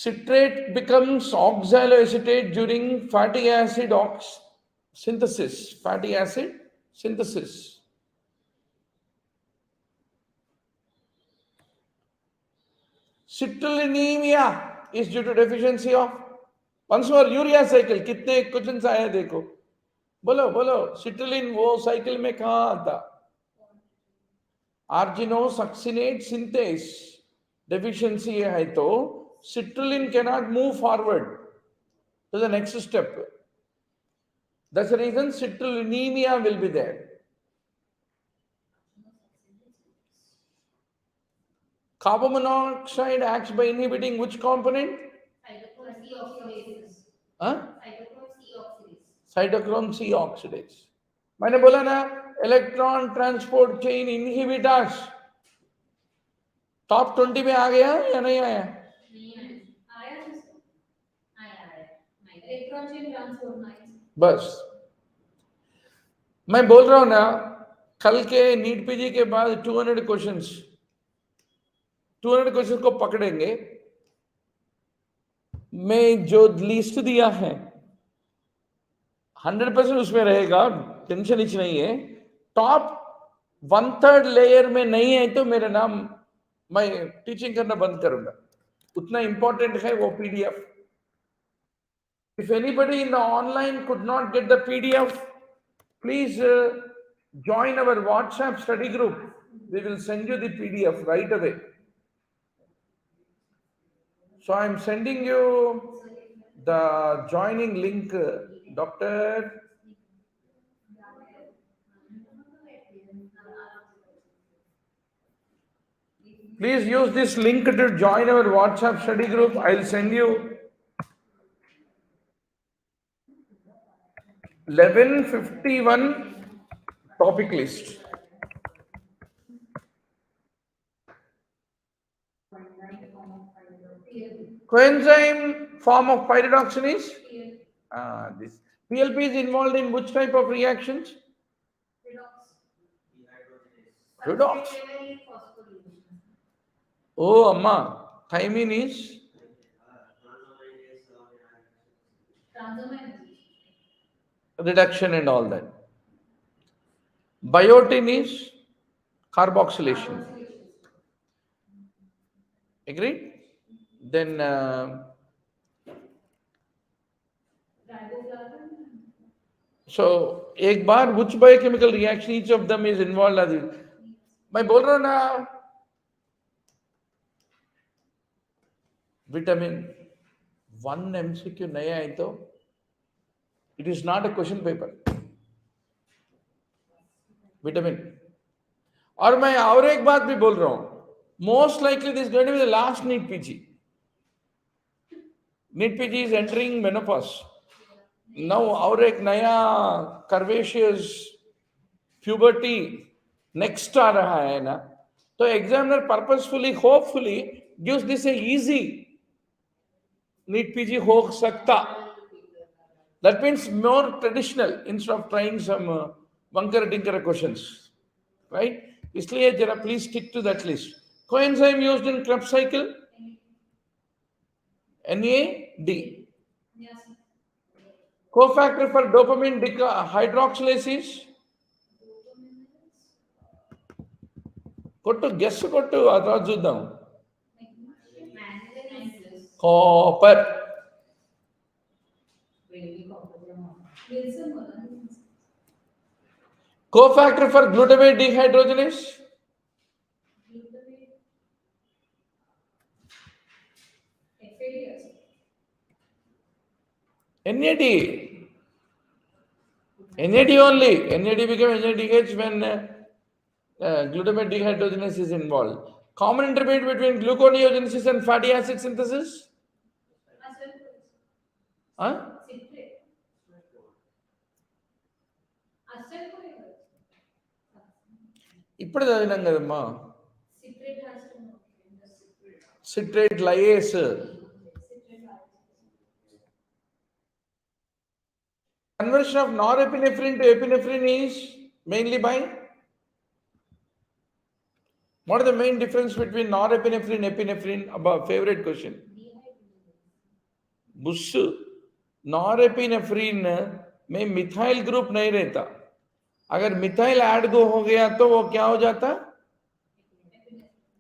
Citrate becomes oxaloacetate during fatty acid synthesis. Fatty acid synthesis. Citrullinemia is due to deficiency of once more urea cycle. कितने questions आए देखो. बोलो बोलो citrulline वो cycle में कहाँ आता? आर्जिनोसक्सिनेट synthase deficiency है तो citrulline cannot move forward to the next step. That's the reason citrullinemia will be there. Carbon monoxide acts by inhibiting which component? Cytochrome C oxidase. मैंने बोला ना electron transport chain inhibitors top 20 में आ गया या नहीं आया? बस मैं बोल रहा हूं ना कल के नीट पीजी के बाद 200 क्वेश्चंस को पकड़ेंगे. मैं जो लिस्ट दिया है 100% उसमें रहेगा. टेंशन ही नहीं है. टॉप 1/3 लेयर में नहीं है तो मेरा नाम मैं टीचिंग करना बंद करूंगा. उतना इंपॉर्टेंट है वो PDF. If anybody in the online could not get the PDF, please join our WhatsApp study group. We will send you the PDF right away. So I am sending you the joining link, Doctor. Please use this link to join our WhatsApp study group. I'll send you 1151 topic list. Coenzyme form of pyridoxine is this. PLP is involved in which type of reactions? Redox. Oh, Amma, thymine is reduction and all that. Biotin is carboxylation. Agreed? Then so एक बार which biochemical reaction each of them is involved. मैं बोल रहा हूँ ना vitamin 1 MCQ नया है तो it is not a question paper. Vitamin. और मैं और एक बात भी बोल रहा हूँ. Most likely this is going to be the last NEET PG. NEET PG is entering menopause. Now और एक नया curvaceous puberty next आ रहा है ना. तो examiner purposefully, hopefully gives this a easy NEET PG हो सकता. That means more traditional instead of trying some bunker tinker questions, right? इसलिए जरा please stick to that list. Coenzyme used in Krebs cycle, NAD. Cofactor for dopamine hydroxylase. కొట్టు guess కొట్టు ఆ తర్వాత చూద్దాం. Copper. Cofactor for glutamate dehydrogenase. NAD. NAD only. NAD became NADH when glutamate dehydrogenase is involved. Common intermediate between gluconeogenesis and fatty acid synthesis? Huh? ఇప్పుడు చదివినాం కదమ్మా. Citrate లయేస్. Conversion of norepinephrine to epinephrine is mainly by? What is the main difference between norepinephrine and epinephrine? About favorite question. Bush. Norepinephrine में methyl group नहीं रहता. अगर methyl add हो गया तो वो क्या हो जाता?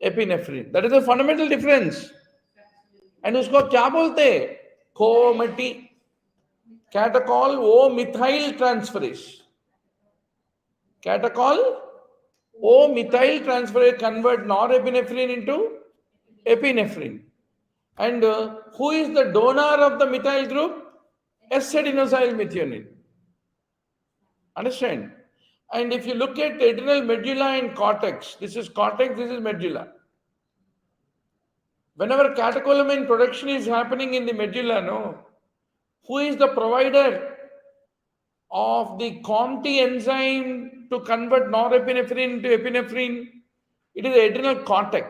Epinephrine. That is the fundamental difference. And उसको क्या बोलते हैं? कोमेटी catechol O methyl transferase. Catechol O methyl transferase convert norepinephrine into epinephrine. And who is the donor of the methyl group? S-adenosyl methionine. Understand? And if you look at adrenal medulla and cortex, this is cortex, this is medulla. Whenever catecholamine production is happening in the medulla, no, who is the provider of the COMT enzyme to convert norepinephrine into epinephrine? It is the adrenal cortex.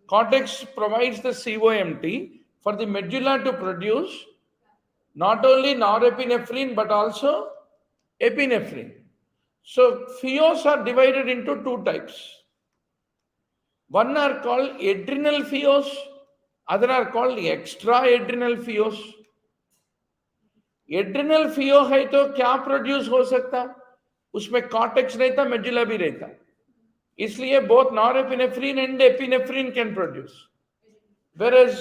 Cortex provides the COMT for the medulla to produce not only norepinephrine but also epinephrine. So pheos are divided into two types. One are called adrenal pheos, other are called extra-adrenal pheos. Adrenal pheo है तो क्या produce हो सकता? उसमें cortex रहता, medulla भी रहता. इसलिए both norepinephrine and epinephrine can produce. Whereas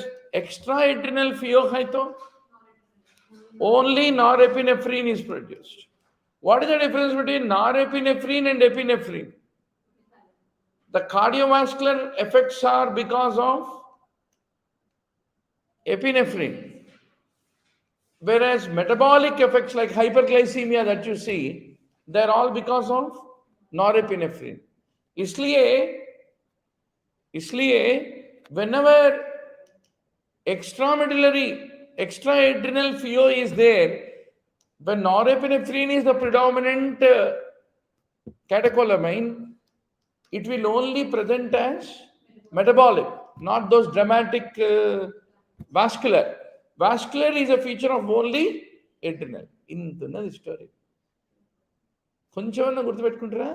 extra adrenal फियो है तो only norepinephrine is produced. What is the difference between norepinephrine and epinephrine? The cardiovascular effects are because of epinephrine. Whereas metabolic effects like hyperglycemia that you see, they're all because of norepinephrine. इसलिए whenever extra-adrenal pheyo is there, when norepinephrine is the predominant catecholamine, it will only present as metabolic, not those dramatic vascular. Vascular is a feature of only adrenal. ఇంతున్నది story. కొంచెమన్నా గుర్తుపెట్టుకుంటారా?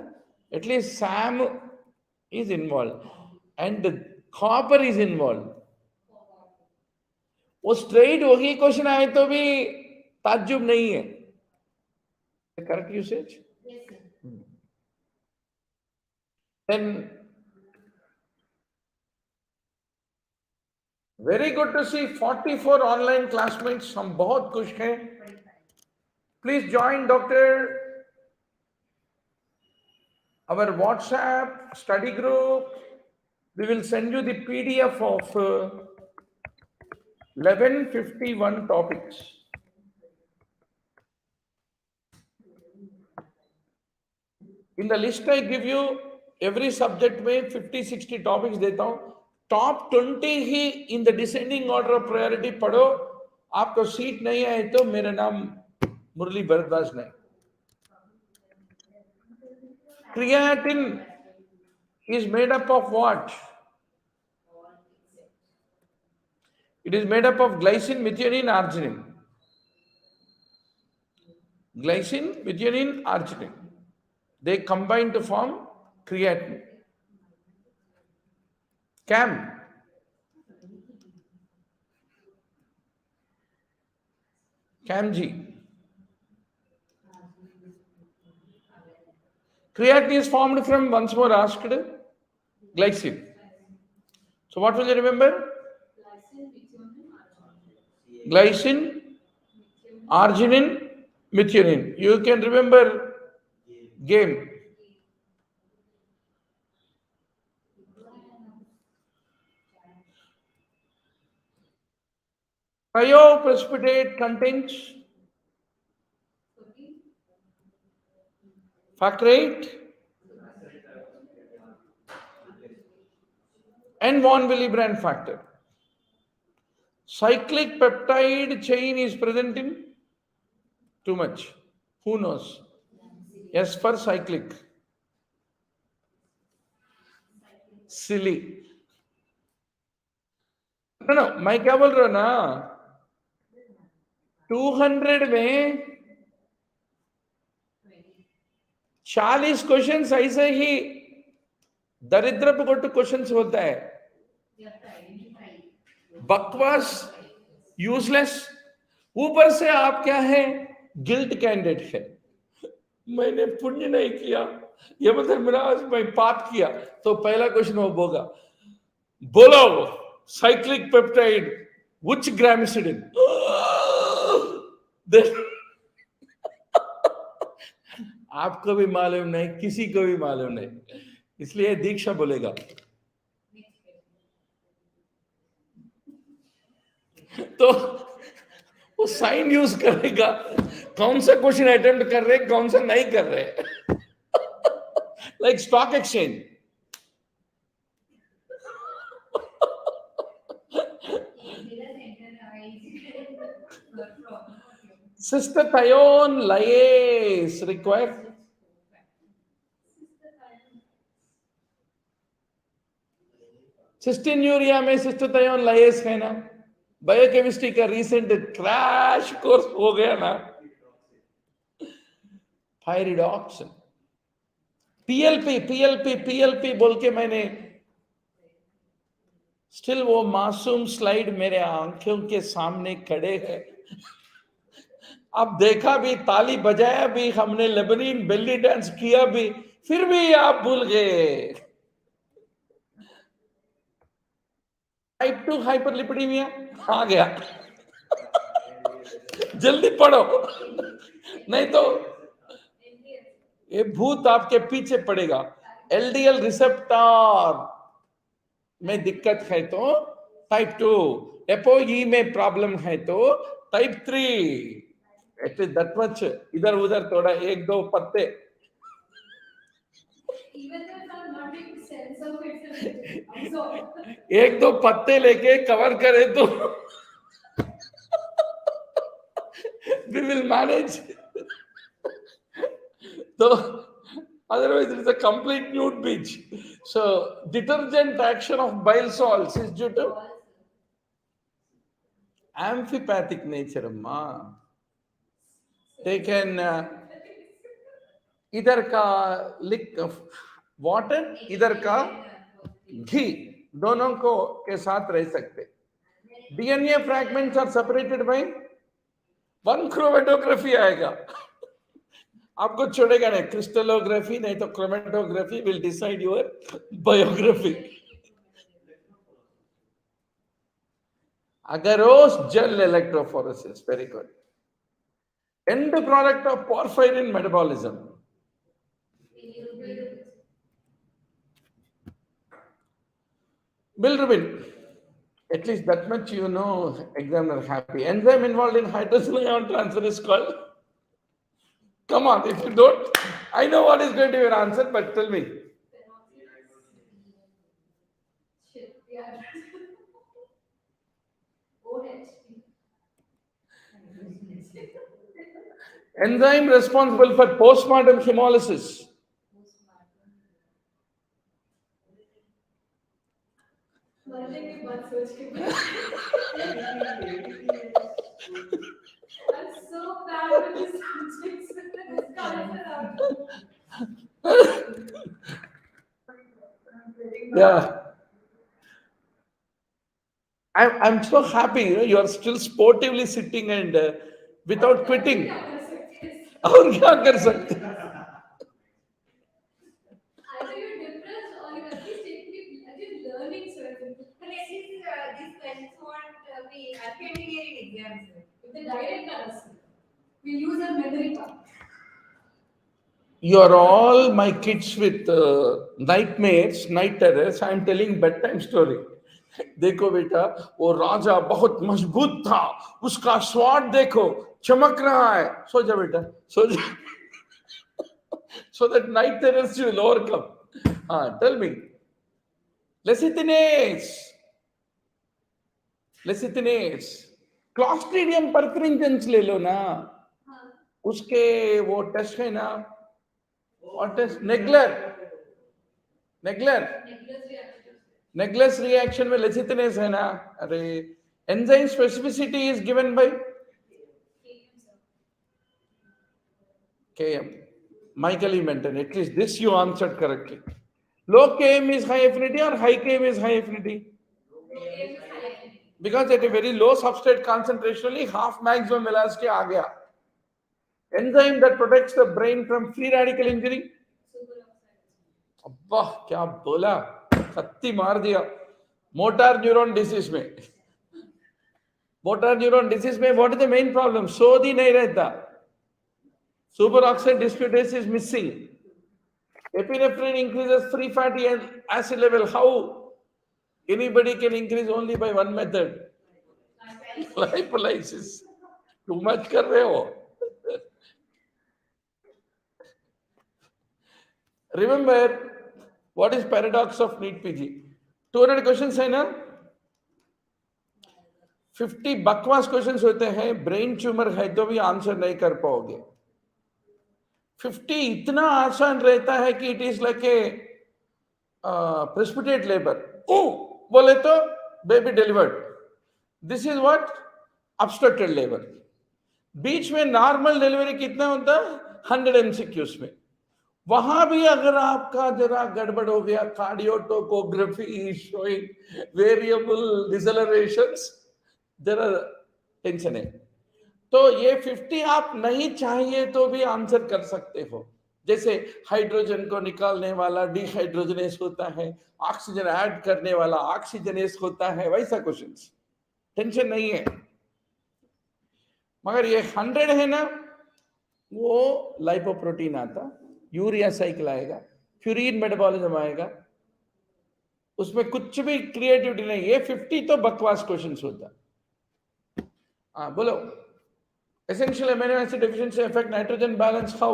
At least SAM is involved and copper is involved. वो straight वही question आए तो भी ताज्जुब नहीं है. Correct usage? Then very good to see 44 online classmates. हम बहुत खुश हैं. Please join Dr. our WhatsApp study group. We will send you the PDF of 1151 topics. In the list I give you, every subject में 50-60 topics देता हूँ. Top 20 he in the descending order of priority पढ़ो. आपको seat नहीं आए तो मेरा नाम मुरली भरद्वाज नहीं. Creatine is made up of what? It is made up of glycine, methionine, arginine. Glycine, methionine, arginine. They combine to form creatinine. CAM. CAMG. Creatinine is formed from, once more asked, glycine. So what will you remember? Glycine, arginine, methionine. You can remember game. Thioprecipitate contains factor 8 and von Willebrand factor. Cyclic peptide chain is present in too much. Who knows? Yes, for cyclic. Silly. No, मैं क्या बोल रहा हूँ ना 200 में 40 question ऐसे ही दरिद्र पे क्वेश्चन होता है बकवास यूजलेस ऊपर से आप क्या है गिल्ट कैंडिडेट है मैंने पुण्य नहीं किया ये मतलब मेरा मैं पाप किया तो पहला क्वेश्चन वो होगा बोलो साइक्लिक पेप्टाइड व्हिच ग्रामिसिडिन आपको भी मालूम नहीं किसी को भी मालूम नहीं इसलिए दीक्षा बोलेगा तो वो साइन यूज करेगा कौन सा क्वेश्चन अटेम्प्ट कर रहे कौन सा नहीं कर रहे like stock exchange cystathione lyase required सिस्टीन्यूरिया में सिस्टोथायोन लाइस है ना बायोकेमिस्ट्री का रीसेंट क्रैश कोर्स हो गया ना थायराइडॉक्सिन पीएलपी बोल के मैंने स्टिल वो मासूम स्लाइड मेरे आंखों के सामने खड़े हैं अब देखा भी ताली बजाया भी हमने लेबनीन बेली डांस किया भी फिर भी आप भूल गए टाइप 2 हाइपरलिपिडीमिया आ गया जल्दी पढ़ो नहीं तो ये भूत आपके पीछे पड़ेगा एलडीएल रिसेप्टर में दिक्कत है तो टाइप 2 एपोई में प्रॉब्लम है तो टाइप 3 एटलीस्ट दैट मच इधर उधर थोड़ा एक दो पत्ते एक दो पत्ते लेके कवर करे तो we will manage so otherwise it is a complete nude beach so detergent action of bile salts is due to amphipathic nature amma they can इधर का लिक वाटर इधर का घी दोनों को के साथ रह सकते DNA fragments are separated by one chromatography आएगा आपको छोड़ेगा नहीं क्रिस्टलोग्राफी नहीं तो chromatography will decide your biography agarose gel electrophoresis very good end product of porphyrin metabolism bilirubin at least that much you know examiner happy enzyme involved in hydrogen ion transfer is called come on if you don't I know what is going to be your answer but tell me enzyme responsible for postmortem hemolysis so bad with this subjects. This comes out. Yeah. I'm so happy, you are still sportively sitting and without quitting. और क्या कर सकते हैं? Either you're depressed or you're at least learning certain things. But at least these questions won't be appear in exams. If they direct us, we use a memory card. You are all my kids with nightmares, night terrors. I'm telling bedtime story. देखो बेटा, वो राजा बहुत मजबूत था, उसका स्वाद देखो चमक रहा है. सो जा बेटा, सो जा. So that night terrors you will overcome. Tell me. Lecithinase. Lecithinase. Clostridium perfringens ले लो ना. उसके वो टेस्ट है ना. What test? Nagler. Negler's reaction में lecithinase है ना. अरे enzyme specificity is given by Km. Michael Menten. At least this you answered correctly. Low Km is high affinity or high Km is high affinity? Because at a very low substrate concentration only half maximum velocity आ गया. Enzyme that protects the brain from free radical injury. अब्बा क्या बोला, खत्ती मार दिया. Motor neuron disease में, motor neuron disease में what is the main problem? SOD ही नहीं रहता. Super oxide dismutase is missing. Epinephrine increases free fatty acid level. How? Anybody can increase only by one method. Lipolysis. Too much कर रहे हो. Remember, what is paradox of NEETPG? 200 questions है ना? 50 बकवास questions होते हैं. ब्रेन ट्यूमर है तो भी आंसर नहीं कर पाओगे. 50 इतना आसान रहता है कि it is like a precipitate labour. बोले तो baby delivered. This is what? Obstructed labour. बीच में नॉर्मल डिलीवरी कितना होता है? 100 MCQs में. वहां भी अगर आपका जरा गड़बड़ हो गया, कार्डियोटोपोग्राफी शोइंग वेरिएबल डिसेलरेशंस, जरा टेंशन है. तो ये 50 आप नहीं चाहिए तो भी आंसर कर सकते हो. जैसे हाइड्रोजन को निकालने वाला डिहाइड्रोजनेस होता है, ऑक्सीजन ऐड करने वाला ऑक्सीजनेस होता है, वैसा क्वेश्चंस. टेंशन नहीं है. मगर ये 100 है ना, वो लाइपोप्रोटीन आता, यूरिया साइकिल आएगा, फ्यूरिन मेटाबॉलिज्म आएगा, उसमें कुछ भी क्रिएटिविटी नहीं. ये 50 तो बकवास क्वेश्चंस होता. बोलो. Essential amino acid deficiency affect nitrogen balance how?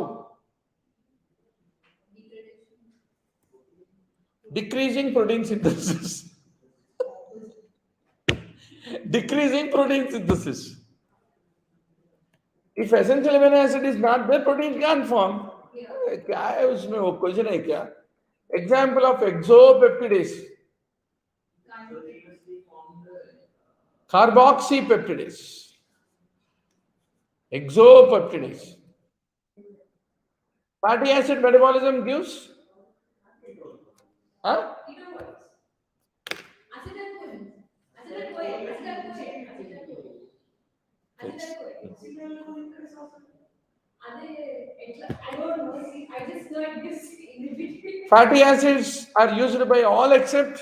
Decreasing protein synthesis. Decreasing protein synthesis. If essential amino acid is not there, protein can't form. क्या है उसमें? वो क्वेश्चन है क्या? Example of exopeptidase. Carboxypeptidase. Exopeptidase. Fatty acid metabolism gives? Fatty acids are used by all except?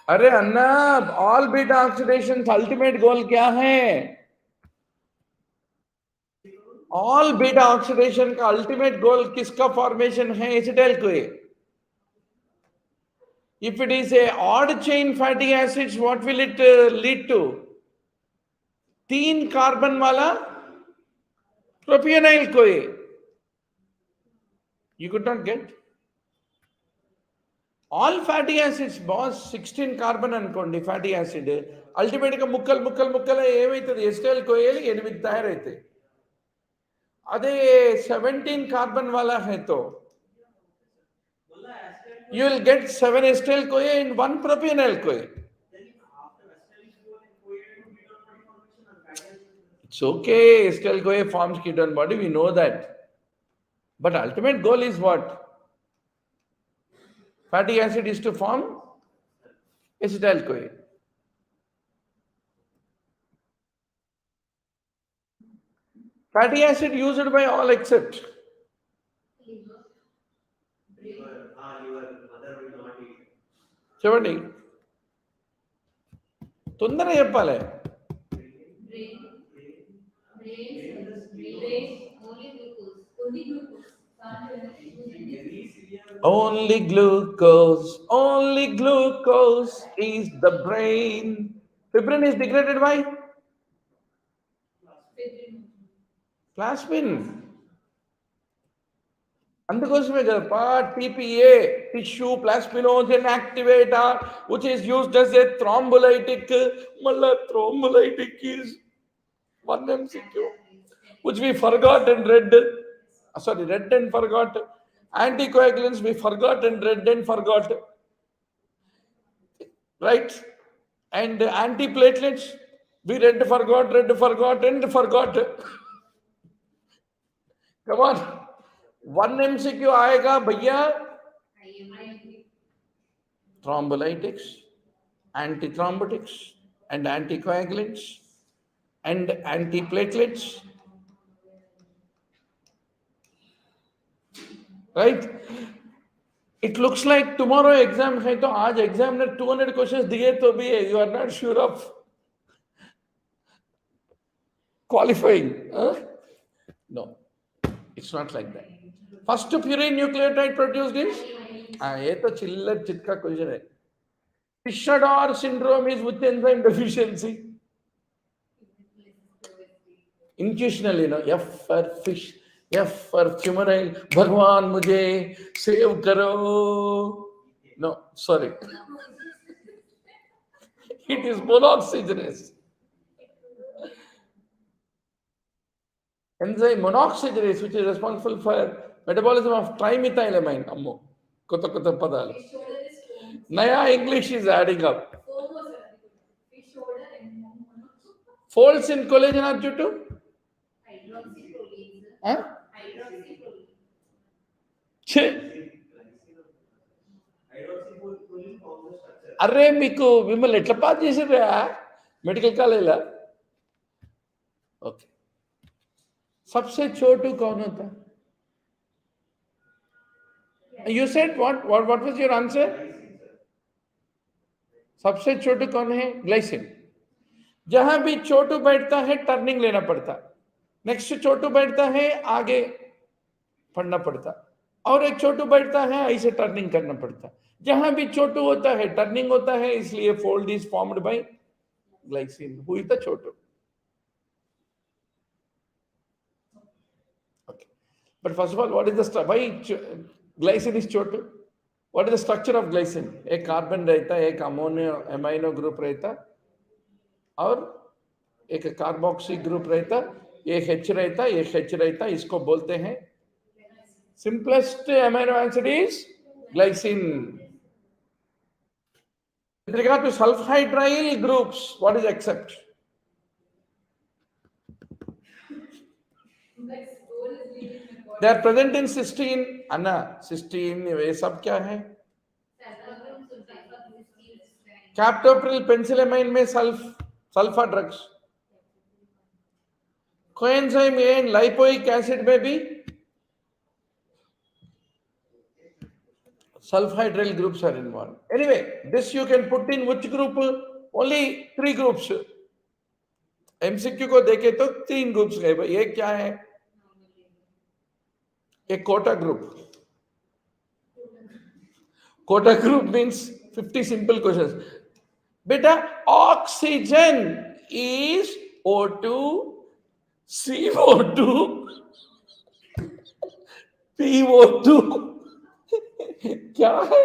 अरे अन्ना, all beta oxidation ultimate goal क्या है? ऑल बीटा ऑक्सीडेशन का अल्टीमेट गोल किसका फॉर्मेशन है? Acetyl CoA. If it is a odd chain fatty acids, what will it lead to? 3 carbon वाला propionyl कोए. You could not get? All fatty acids, boss, 16 carbon అనుకోండి fatty acid. Ultimate గా ముక్కలు ముక్కలు ముక్కలు ఏమైతుంది? ఎస్టైల్ కోయలు 8 తయారైతాయి. అదే 17 కార్బన్ वाला है तो you will get 7 acetyl CoA and 1 propionyl CoA. So, okay, acetyl-CoA forms ketone body, we know that. But ultimate goal is what? Fatty acid is to form acetyl-CoA. Fatty acid used by all except liver, brain, Your mother will not eat. చూడండి తొందరగా చెప్పాలి. brain, brain, only glucose. Only glucose. Only glucose is the brain. Fibrin is degraded by plasmin. అందుకోసమే కదా TPA, tissue plasminogen activator, which is used as a thrombolytic. Malla thrombolytic is one MCQ, which we forgot and read. Sorry, read and forgot. Anticoagulants we forgot and read and forgot. Right? And antiplatelets we read, forgot and forgot. Come on. One MCQ आएगा भैया. Thrombolytics, antithrombotics, and anticoagulants, and antiplatelets. Right? It looks like tomorrow exam है तो आज exam ने 200 questions दिए तो भी you are not sure of qualifying. Huh? No, it's not like that. First purine nucleotide produced is ये तो चिल्लर चिटका क्वेश्चन है. Fisher-Dor syndrome is with enzyme deficiency. Intuitionally, F for fish, F for fumarine. भगवान मुझे save करो. No, sorry. It is monoxygenase. Enzyme monoxygenase, which is responsible for metabolism of trimethylamine. Ammo, kota padalu. Naya English is adding up. Folds in collagen are due to? Huh? అరే మీకు మిమ్మల్ని ఎట్లా pass చేసిర్రా medical కాలేజ్లో? Okay. सबसे छोटू कौन होता है? You said what was your answer? सबसे छोटू कौन है? ग्लाइसिन. जहां भी छोटू बैठता है टर्निंग लेना पड़ता, नेक्स्ट छोटू बैठता है आगे पढ़ना पड़ता, और एक छोटू बैठता है ऐसे टर्निंग करना पड़ता. जहां भी छोटू होता है टर्निंग होता है, इसलिए fold is formed by glycine. Who is the Chhotu? But first of all, what is the why glycine is Chhotu? What is the structure of glycine? एक कार्बन रहता है, एक अमीनो ग्रुप रहता, और एक कार्बोक्सी ग्रुप रहता, एक H रहता, एक H रहता. इसको बोलते हैं simplest amino acid is glycine. With regard to sulfhydryl groups, what is accept? They are present in cysteine. Anna cysteine ये सब क्या है? कैप्टोप्रिल पेंसिलेमाइन में sulfa drugs. Coenzyme A lipoic acid में भी sulfhydryl groups are involved. Anyway, this you can put in which group? Only 3 groups. MCQ को देखे तो 3 groups गए. ये क्या है? A quota group. Quota group means 50 simple questions. Beta, oxygen is O2, CO2, PO2. क्या है?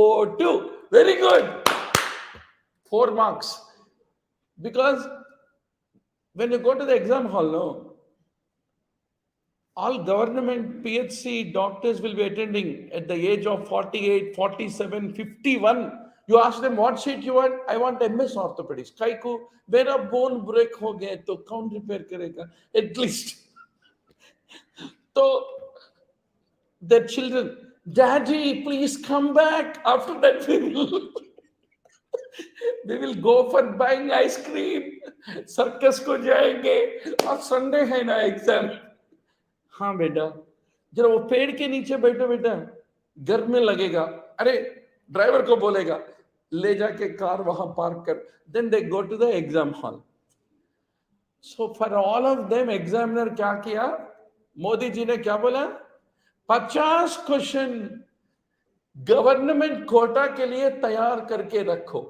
O2. Very good. 4 marks. Because when you go to the exam hall, no, all government PHC doctors will be attending at the age of 48, 47, 51. You ask them what sheet you want. I want MS orthopedics. काय को मेरा bone break हो गया तो कौन repair करेगा? At least. तो their children, Daddy, please come back. After that, we will go for buying ice cream. Circus को जाएंगे और संडे है ना एग्जाम. हाँ बेटा, जरा वो पेड़ के नीचे बैठो बेटा, गर्मी लगेगा. अरे ड्राइवर को बोलेगा ले जाके कार वहां पार्क कर. Then they go to the exam hall. So for all of them, examiner क्या किया? मोदी जी ने क्या बोला? 50 क्वेश्चन गवर्नमेंट कोटा के लिए तैयार करके रखो.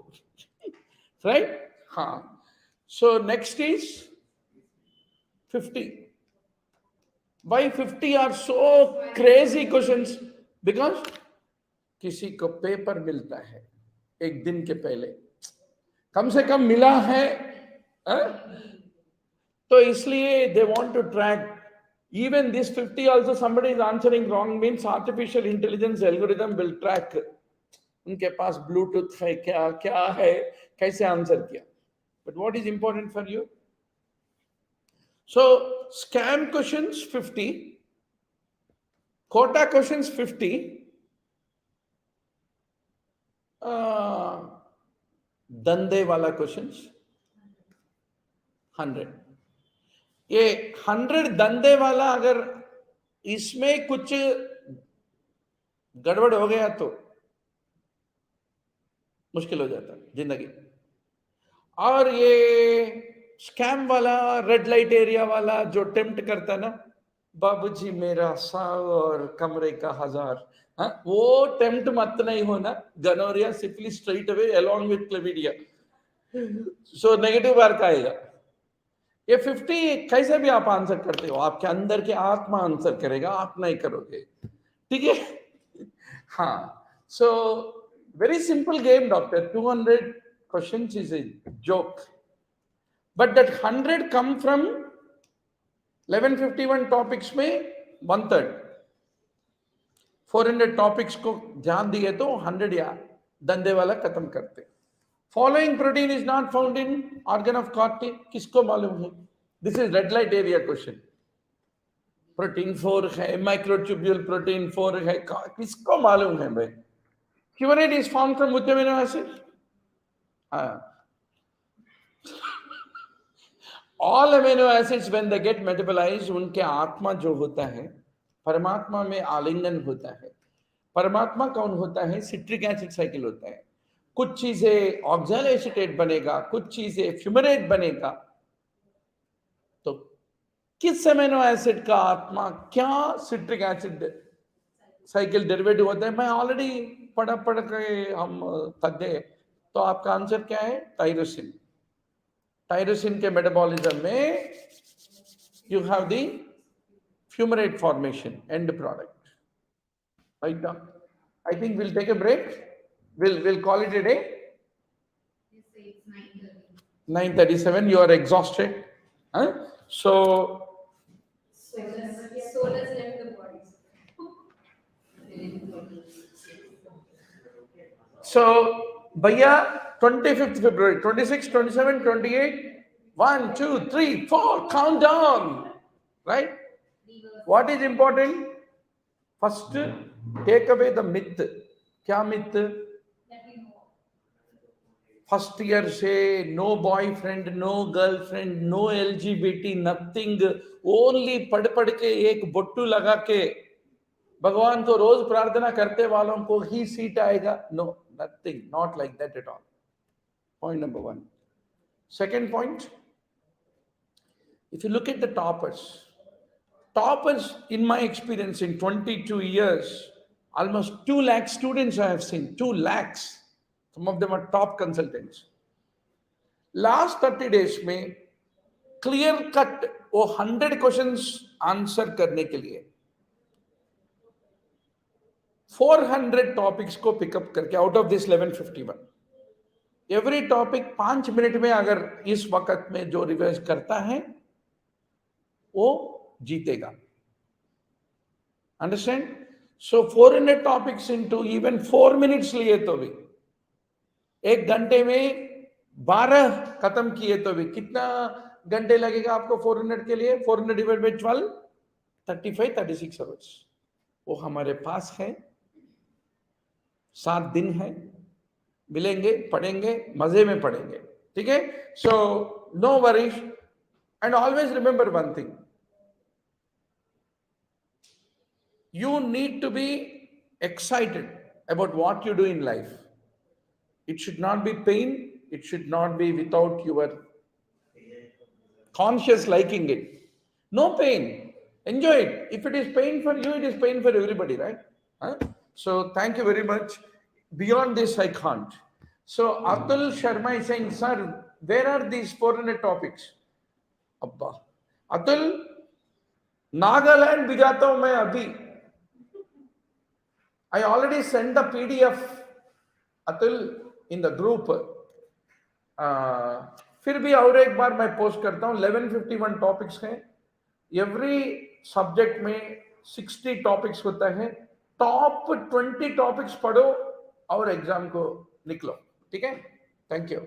राइट? हाँ. So next is 50. Why 50 are so crazy questions? Because किसी को पेपर मिलता है एक दिन के पहले, कम से कम मिला है, तो इसलिए they want to track. Even this 50 also somebody is answering wrong means artificial intelligence algorithm will track. उनके पास ब्लूटूथ है क्या, क्या है, कैसे आंसर किया. But what is important for you? So scam questions 50, quota questions 50, धंधे वाला क्वेश्चंस 100. ये 100 धंधे वाला अगर इसमें कुछ गड़बड़ हो गया तो मुश्किल हो जाता जिंदगी. और ये स्कैम वाला, रेड लाइट एरिया वाला जो टेम्प्ट करता ना, बाबूजी मेरा 100 और कमरे का 1000, वो टेम्प्ट मत नहीं होना. Gonorrhoea syphilis straight away along with chlamydia. So negative mark आएगा. ये 50 कैसे भी आप आंसर करते हो, आपके अंदर के आत्मा आंसर करेगा, आप नहीं करोगे. ठीक है? हाँ. So very simple game doctor. 200 questions is a joke, but that 100 come from 1151 topics में 1/3. 400 topics को ध्यान दिए तो 100 या धंधे वाला खत्म करते. Following protein is not found in organ of Corti. किसको मालूम है? This is red light area question. Protein 4 है, microtubule protein 4 है, किसको मालूम है भाई? Fumarate is formed from which amino acid? All amino acids when they get metabolized, उनके आत्मा जो होता है, परमात्मा में आलिंगन होता है. परमात्मा कौन होता है? सिट्रिक एसिड साइकिल होता है. कुछ चीजें ऑक्सैलोएसिटेट बनेगा, कुछ चीजें फ्यूमरेट बनेगा. तो किस अमीनो एसिड का आत्मा क्या सिट्रिक एसिड साइकिल डेरिवेटिव होता है? मैं ऑलरेडी पढ़ के हम थक गए. तो आपका आंसर क्या है? टायरोसिन. टायरोसिन के मेटाबॉलिज्म में you have the fumarate formation and product. Right now I think will take a break. We'll call it a day. It's 9:30. 9:37. You are exhausted. Huh? So Souls left the bodies. भैया 25th February, 26, 27, 28, 1, 2, 3, 4, count down. Right? What is important? First, take away the myth. क्या myth? First year से no boyfriend, no girlfriend, no LGBT, nothing. Only पढ़ के एक बोट्टू लगा के भगवान को रोज प्रार्थना करते वालों को ही सीट आएगा. No, nothing, not like that at all. Point number 1. Second point, if you look at the toppers in my experience in 22 years, almost 2 lakh students I have seen. 2 lakhs. Some of them are top consultants. Last 30 days में clear cut वो 100 questions answer करने के लिए 400 topics को pickup करके out of this 1151 every topic 5 minute में अगर इस वक्त में जो रिवाइज करता है वो जीतेगा. अंडरस्टैंड? सो 400 टॉपिक्स इनटू इवन 4 मिनट्स लिए तो भी 1 घंटे में 12 खत्म किए तो भी कितना घंटे लगेगा आपको 400 के लिए? 400 डिवाइड बाई 12, 35, 36 आवर्स। वो हमारे पास है, 7 दिन है, मिलेंगे, पढ़ेंगे, मजे में पढ़ेंगे, ठीक है? So no worries and always remember one thing, you need to be excited about what you do in life. It should not be pain, it should not be without your conscious liking it. No pain, enjoy it. If it is pain for you, it is pain for everybody, right? Huh? So thank you very much. Beyond this I can't. So Atul Sharma is saying, sir, where are these 400 topics? Abba, Atul, Nagaland भी जाता हूं मैं अभी. I already sent the PDF, Atul, in the group. फिर भी और एक बार मैं पोस्ट करता हूं. 1151 टॉपिक्स हैं. एवरी सब्जेक्ट में 60 टॉपिक्स होता है. टॉप 20 टॉपिक्स पढ़ो और एग्जाम को निकलो, ठीक है? Thank you.